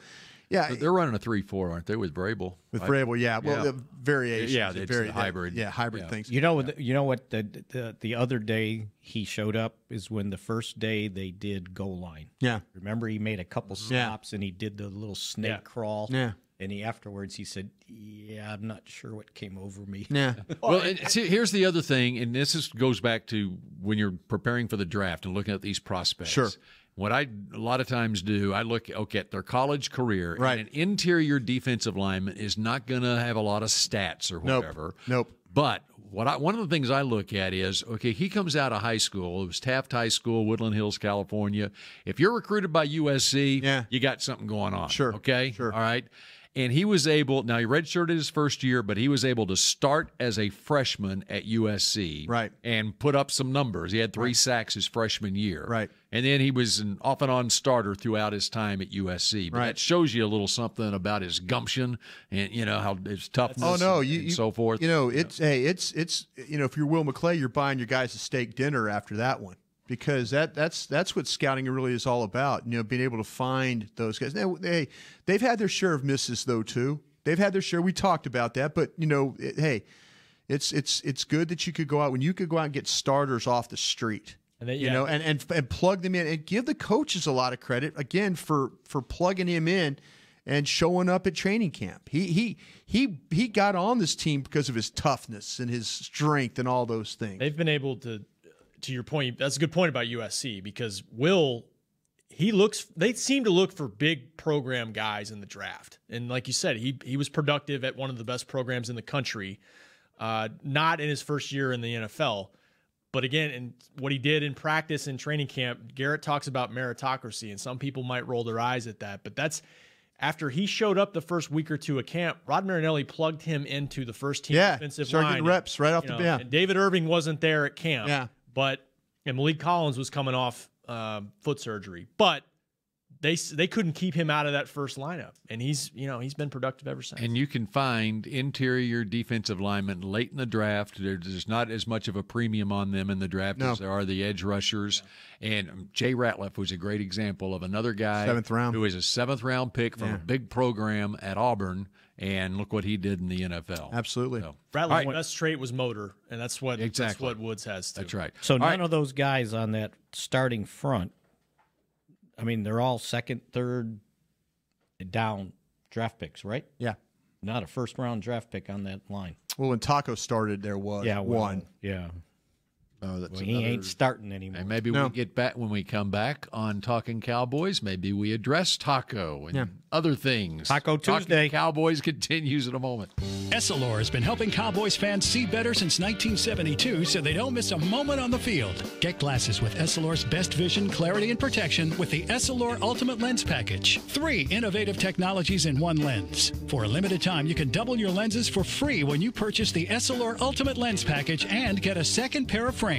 E: Yeah,
D: they're running a 3-4, aren't they, with Vrabel?
E: With Vrabel, yeah. Well, the variations.
D: Yeah, it's the hybrid.
E: Hybrid things.
F: You know what? The other day he showed up is when the first day they did goal line.
E: Yeah.
F: Remember, he made a couple stops and he did the little snake crawl.
E: Yeah.
F: And afterwards he said, "Yeah, I'm not sure what came over me."
E: Yeah.
D: Well, and see, here's the other thing, and goes back to when you're preparing for the draft and looking at these prospects.
E: Sure.
D: What I a lot of times do, I look at their college career.
E: Right.
D: And an interior defensive lineman is not going to have a lot of stats or whatever.
E: Nope.
D: But one of the things I look at is, okay, he comes out of high school. It was Taft High School, Woodland Hills, California. If you're recruited by USC, you got something going on.
E: Sure.
D: Okay?
E: Sure.
D: All right? And he was able, now he redshirted his first year, but he was able to start as a freshman at USC.
E: Right.
D: And put up some numbers. He had 3 sacks his freshman year.
E: Right.
D: And then he was an off and on starter throughout his time at USC. But that shows you a little something about his gumption and, how his toughness and so forth.
E: It's if you're Will McClay, you're buying your guys a steak dinner after that one. Because that's what scouting really is all about, being able to find those guys. Now, they've had their share of misses though too. They've had their share. We talked about that, but it's good that you could go out and get starters off the street, and and plug them in, and give the coaches a lot of credit again for plugging him in and showing up at training camp. He got on this team because of his toughness and his strength and all those things.
G: They've been able to your point, that's a good point about USC, because they seem to look for big program guys in the draft. And like you said, he was productive at one of the best programs in the country, not in his first year in the NFL. But again, and what he did in practice and training camp, Garrett talks about meritocracy, and some people might roll their eyes at that. But that's after he showed up the first week or two at camp, Rod Marinelli plugged him into the first team defensive
E: started
G: line.
E: Getting reps right off the bat.
G: And David Irving wasn't there at camp.
E: Yeah.
G: And Malik Collins was coming off foot surgery, but they couldn't keep him out of that first lineup, and he's been productive ever since.
D: And you can find interior defensive linemen late in the draft. There's not as much of a premium on them in the draft as there are the edge rushers. Yeah. And Jay Ratliff was a great example of another guy
E: 7th round.
D: who is a 7th round pick from a big program at Auburn. And look what he did in the NFL.
E: Absolutely.
D: So,
G: Ratliff's best trait was motor, and that's what Woods has too.
D: That's right.
F: So none of those guys on that starting front, I mean, they're all 2nd, 3rd down draft picks, right?
E: Yeah.
F: Not a first-round draft pick on that line.
E: Well, when Taco started, there was one.
F: Yeah.
D: Oh, that's
F: he ain't starting anymore.
D: And maybe we get back when we come back on Talkin Cowboys. Maybe we address Taco and other things.
F: Taco Tuesday.
D: Talkin Cowboys continues in a moment.
L: Essilor has been helping Cowboys fans see better since 1972, so they don't miss a moment on the field. Get glasses with Essilor's best vision, clarity, and protection with the Essilor Ultimate Lens Package. 3 innovative technologies in one lens. For a limited time, you can double your lenses for free when you purchase the Essilor Ultimate Lens Package and get a second pair of frames.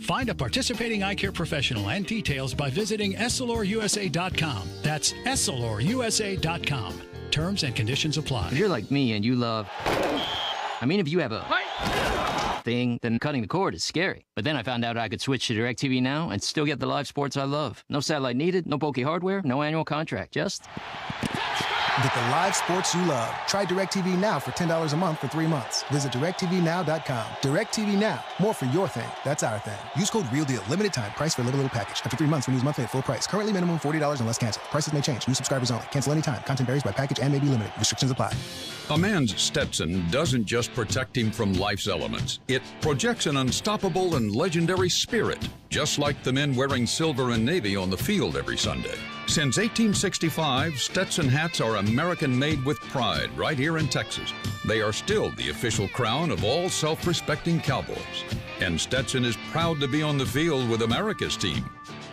L: Find a participating eye care professional and details by visiting EssilorUSA.com. That's EssilorUSA.com. Terms and conditions apply.
B: If you're like me and you love... if you have a thing, then cutting the cord is scary. But then I found out I could switch to DirecTV Now and still get the live sports I love. No satellite needed, no bulky hardware, no annual contract, just...
H: Get the live sports you love. Try DirecTV Now for $10 a month for 3 months. Visit DirecTVNow.com. DirecTV Now. More for your thing. That's our thing. Use code REALDEAL. Limited time. Price for little package. After 3 months, renews monthly at full price. Currently minimum $40 unless canceled. Prices may change. New subscribers only. Cancel anytime. Content varies by package and may be limited. Restrictions apply.
M: A man's Stetson doesn't just protect him from life's elements. It projects an unstoppable and legendary spirit, just like the men wearing silver and navy on the field every Sunday. Since 1865, Stetson hats are American-made with pride right here in Texas. They are still the official crown of all self-respecting cowboys. And Stetson is proud to be on the field with America's team.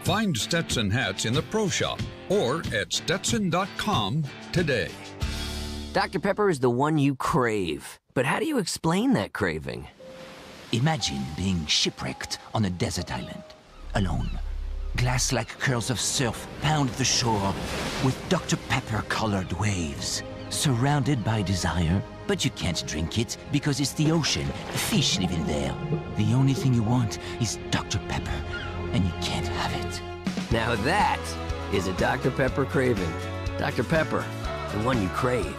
M: Find Stetson hats in the Pro Shop or at Stetson.com today.
N: Dr. Pepper is the one you crave. But how do you explain that craving?
O: Imagine being shipwrecked on a desert island, alone. Glass-like curls of surf pound the shore with Dr. Pepper-colored waves. Surrounded by desire, but you can't drink it because it's the ocean. Fish live in there. The only thing you want is Dr. Pepper, and you can't have it.
N: Now that is a Dr. Pepper craving. Dr. Pepper, the one you crave.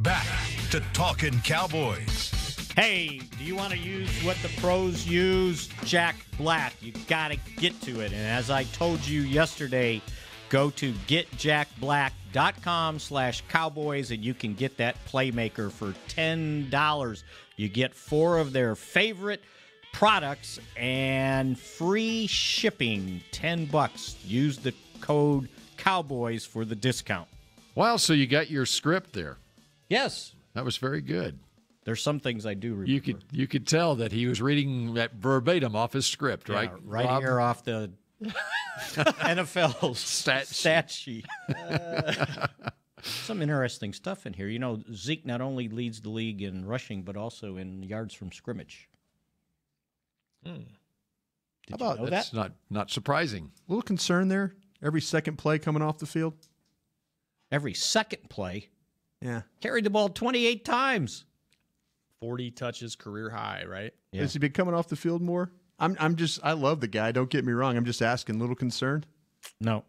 A: Back to Talkin' Cowboys.
F: Hey, do you want to use what the pros use? Jack Black. You got to get to it. And as I told you yesterday, go to getjackblack.com/Cowboys and you can get that Playmaker for $10. You get 4 of their favorite products and free shipping, $10. Use the code Cowboys for the discount.
D: Wow, so you got your script there.
F: Yes.
D: That was very good.
F: There's some things I do remember.
D: You could tell that he was reading that verbatim off his script, right?
F: Right
D: Rob?
F: here off the NFL stat sheet. Some interesting stuff in here. You know, Zeke not only leads the league in rushing, but also in yards from scrimmage. Did
E: How about
F: you know
D: That's
F: that?
D: not surprising.
E: A little concern there. Every second play coming off the field.
F: Every second play.
E: Yeah.
F: Carried the ball 28 times.
G: 40 touches, career high, right?
F: Yeah.
E: Has he been coming off the field more? I love the guy. Don't get me wrong. I'm just asking. A little concerned.
F: No.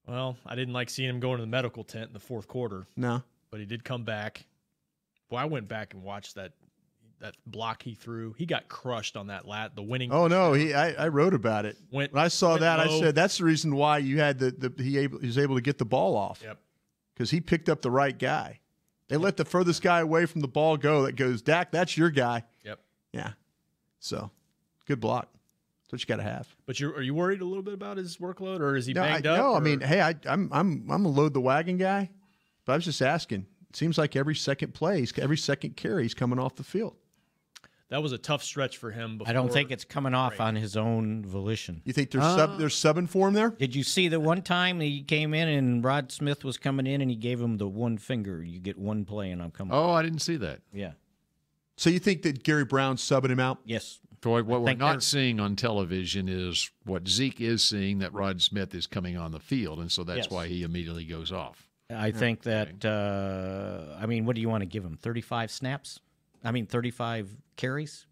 G: Well, I didn't like seeing him go into the medical tent in the fourth quarter.
E: No.
G: But he did come back. Boy, I went back and watched that block he threw. He got crushed on that the winning.
E: Oh no, I wrote about it. When I saw that, I said that's the reason why you had he was able to get the ball off.
G: Yep.
E: Because he picked up the right guy. They let the furthest guy away from the ball go. That goes, Dak, that's your guy.
G: Yep.
E: Yeah. So, good block. That's what you got to have.
G: But are you worried a little bit about his workload, or is he banged up?
E: No,
G: or?
E: I mean, hey, I'm a load the wagon guy, but I was just asking. It seems like every second play, every second carry, he's coming off the field.
G: That was a tough stretch for him.
F: I don't think it's coming off on his own volition.
E: You think there's subbing for him there?
F: Did you see the one time he came in and Rod Smith was coming in and he gave him the one finger? You get one play and I'm coming.
D: Oh, I didn't see that.
F: Yeah.
E: So you think that Gary Brown's subbing him out?
F: Yes.
D: Boy, what we're not seeing on television is what Zeke is seeing, that Rod Smith is coming on the field, and so that's why he immediately goes off.
F: I think that, what do you want to give him? 35 snaps? 35 carries?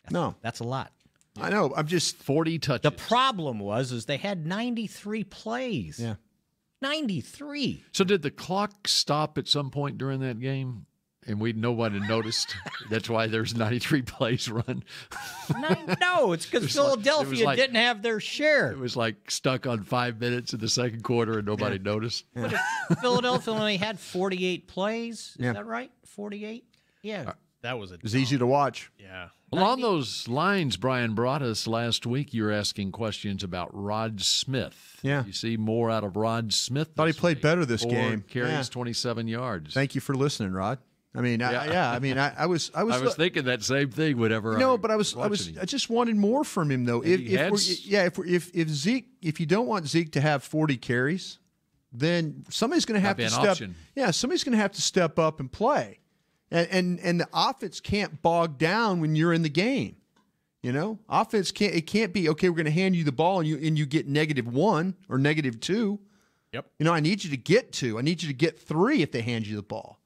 F: That's a lot.
E: I know. I'm just
D: 40 touches.
F: The problem is they had 93 plays.
E: Yeah.
F: 93.
D: So did the clock stop at some point during that game? And nobody noticed. That's why there's 93 plays run.
F: No, it's because Philadelphia didn't have their share.
D: It was like stuck on 5 minutes in the second quarter and nobody noticed.
F: Yeah. But Philadelphia only had 48 plays. Is that right? 48? Yeah.
G: That was
E: it was easy to watch.
G: Yeah.
D: Along those lines, Brian brought us last week. You were asking questions about Rod Smith.
E: Yeah.
D: You see more out of Rod Smith.
E: Thought he played better this
D: 4
E: game.
D: Carries 27 yards.
E: Thank you for listening, Rod. I was
D: thinking that same thing whenever.
E: I just wanted more from him though. If Zeke, if you don't want Zeke to have 40 carries, then somebody's going to have to step. Yeah, somebody's going to have to step up and play, and the offense can't bog down when you're in the game. You know, offense can't be okay. We're going to hand you the ball and you get -1 or -2.
G: Yep.
E: You know, I need you to get 2. I need you to get 3 if they hand you the ball.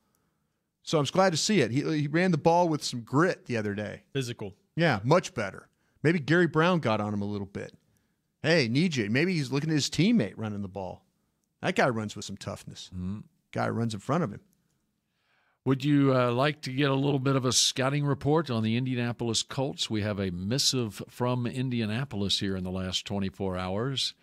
E: So I'm glad to see it. He ran the ball with some grit the other day.
G: Physical.
E: Yeah, much better. Maybe Gary Brown got on him a little bit. Hey, need you. Maybe he's looking at his teammate running the ball. That guy runs with some toughness.
D: Mm-hmm.
E: Guy runs in front of him.
D: Would you like to get a little bit of a scouting report on the Indianapolis Colts? We have a missive from Indianapolis here in the last 24 hours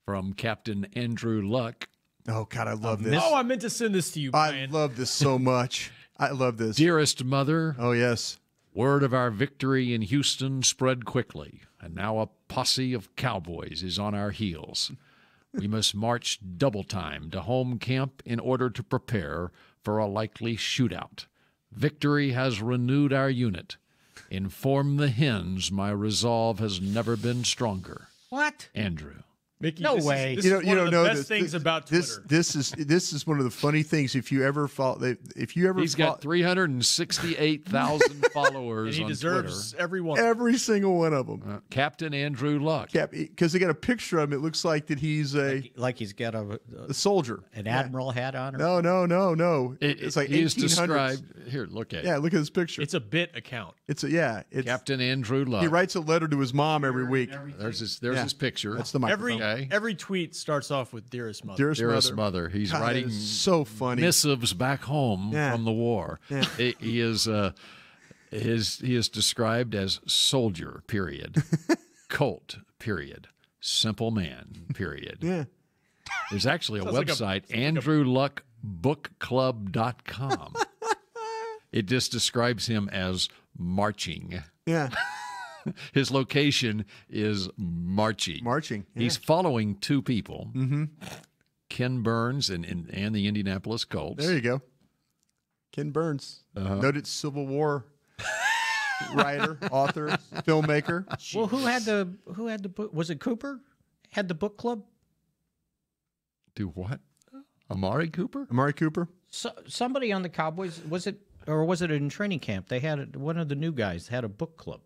D: from Captain Andrew Luck.
E: Oh, God, I love this.
G: Oh, I meant to send this to you, Brian.
E: I love this so much. I love this.
D: Dearest mother.
E: Oh, yes.
D: Word of our victory in Houston spread quickly, and now a posse of cowboys is on our heels. We must march double time to home camp in order to prepare for a likely shootout. Victory has renewed our unit. Inform the hens my resolve has never been stronger.
F: What?
D: Andrew.
G: Mickey,
F: no way.
G: This is one of the best things about Twitter.
E: This is one of the funny things. If you ever
D: he's got 368,000 followers.
G: And he
D: on
G: deserves
D: Twitter.
G: every one.
E: Every single one of them.
D: Captain Andrew Luck.
E: Because they got a picture of him. It looks like that he's
F: like he's got a
E: soldier,
F: an admiral hat on.
E: No. It's like 1800s.
D: Described. Here, look at it.
E: Yeah, look at this picture.
G: It's a bit account.
E: It's
D: Captain Andrew Luck.
E: He writes a letter to his mom every week.
D: There's his picture.
E: That's the microphone.
D: Okay.
G: Every tweet starts off with "Dearest Mother."
D: Dearest Mother. He's
E: God,
D: writing
E: so funny
D: missives back home from the war.
E: Yeah.
D: He is described as soldier, period. Colt, period. Simple man, period.
E: Yeah.
D: There's actually a
G: Sounds
D: website, AndrewLuckBookClub.com. It just describes him as marching.
E: Yeah.
D: His location is marching.
E: Marching. Yeah.
D: He's following two people,
E: Mm-hmm.
D: Ken Burns and the Indianapolis Colts.
E: There you go. Ken Burns, noted Civil War writer, author, filmmaker.
F: Well, who had the book? Was it Cooper? Had the book club?
D: Do what? Amari Cooper?
E: Amari Cooper?
F: Somebody on the Cowboys, was it in training camp? They had one of the new guys had a book club.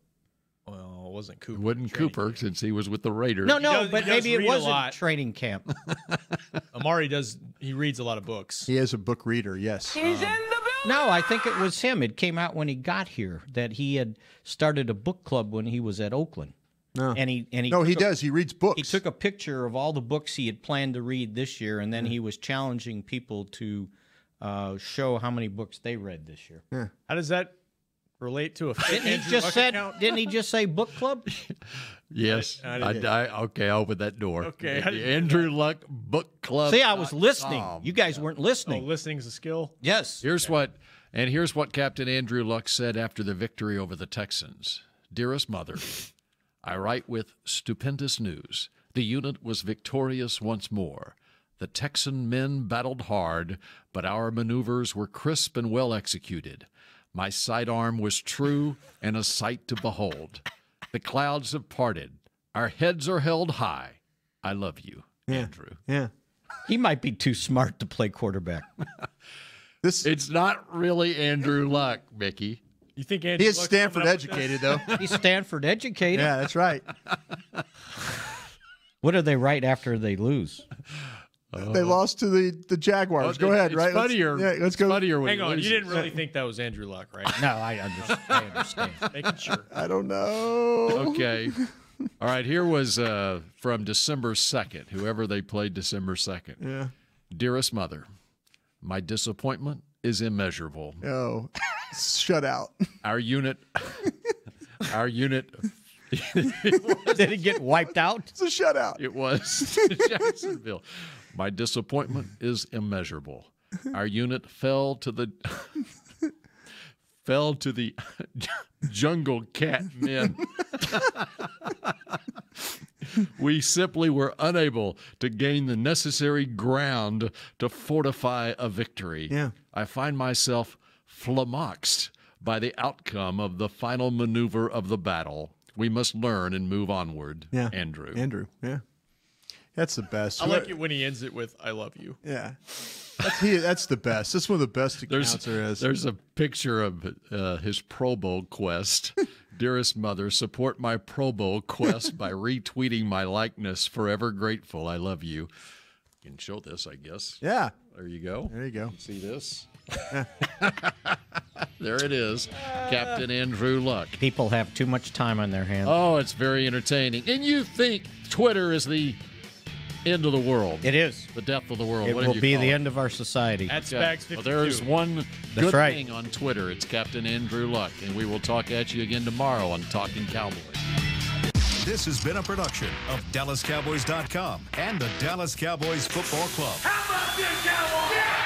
G: Well, it wasn't Cooper.
D: It wasn't Cooper since he was with the Raiders.
F: No, but maybe it wasn't training camp.
G: Amari he reads a lot of books.
E: He is a book reader, yes.
F: No, I think it was him. It came out when he got here that he had started a book club when he was at Oakland.
E: No,
F: and he
E: does. He reads books.
F: He took a picture of all the books he had planned to read this year, and then he was challenging people to show how many books they read this year.
E: Yeah.
G: How does that relate to a
F: Didn't he just say book club?
D: Yes. Okay, I'll open that door.
G: Okay.
D: The Andrew Luck Book Club.
F: See, I was listening. You guys weren't listening.
G: Oh, listening's a skill?
F: Yes.
D: Here's what Captain Andrew Luck said after the victory over the Texans. Dearest Mother, I write with stupendous news. The unit was victorious once more. The Texan men battled hard, but our maneuvers were crisp and well executed. My sidearm was true and a sight to behold. The clouds have parted. Our heads are held high. I love you, Andrew.
E: Yeah.
F: He might be too smart to play quarterback.
D: It's not really Andrew Luck, Mickey.
G: You think Andrew
E: He is
G: Luck's
E: Stanford
G: coming up with
E: educated,
G: this?
E: though.
F: He's Stanford educated.
E: Yeah, that's right.
F: What do they write after they lose?
E: They lost to the Jaguars. Go ahead, right?
D: Funnier.
E: Let's go.
D: Funnier when
G: Hang
D: he
G: on, you
D: loses.
G: didn't really think that was Andrew Luck, right?
F: No, I understand.
G: Making sure.
E: I don't know.
D: Okay. All right, here was from December 2nd, whoever they played December 2nd.
E: Yeah.
D: Dearest Mother, my disappointment is immeasurable.
E: Oh, shut out.
D: Our unit.
F: Did it get wiped out?
E: It's a shutout.
D: It was Jacksonville. My disappointment is immeasurable. Our unit fell to the jungle cat men. We simply were unable to gain the necessary ground to fortify a victory.
E: Yeah.
D: I find myself flummoxed by the outcome of the final maneuver of the battle. We must learn and move onward.
E: Yeah.
D: Andrew.
E: Yeah. That's the best.
G: I like it when he ends it with "I love you."
E: Yeah. That's the best. That's one of the best accounts there is.
D: There's a picture of his Pro Bowl quest. Dearest Mother, support my Pro Bowl quest by retweeting my likeness. Forever grateful. I love you. You can show this, I guess.
E: Yeah.
D: There you go.
E: There you go.
D: See this? There it is. Captain Andrew Luck.
F: People have too much time on their hands.
D: Oh, it's very entertaining. And you think Twitter is the end of the world.
F: It is.
D: The death of the world.
F: It
D: What do
F: will
D: you
F: be
D: call
F: the
D: it?
F: end of our society.
G: At
D: Okay.
G: Spags 52.
D: Well, there's one
F: That's
D: good
F: right.
D: thing on Twitter. It's Captain Andrew Luck. And we will talk at you again tomorrow on Talkin Cowboys.
A: This has been a production of DallasCowboys.com and the Dallas Cowboys Football Club.
C: How about this, Cowboys? Yeah!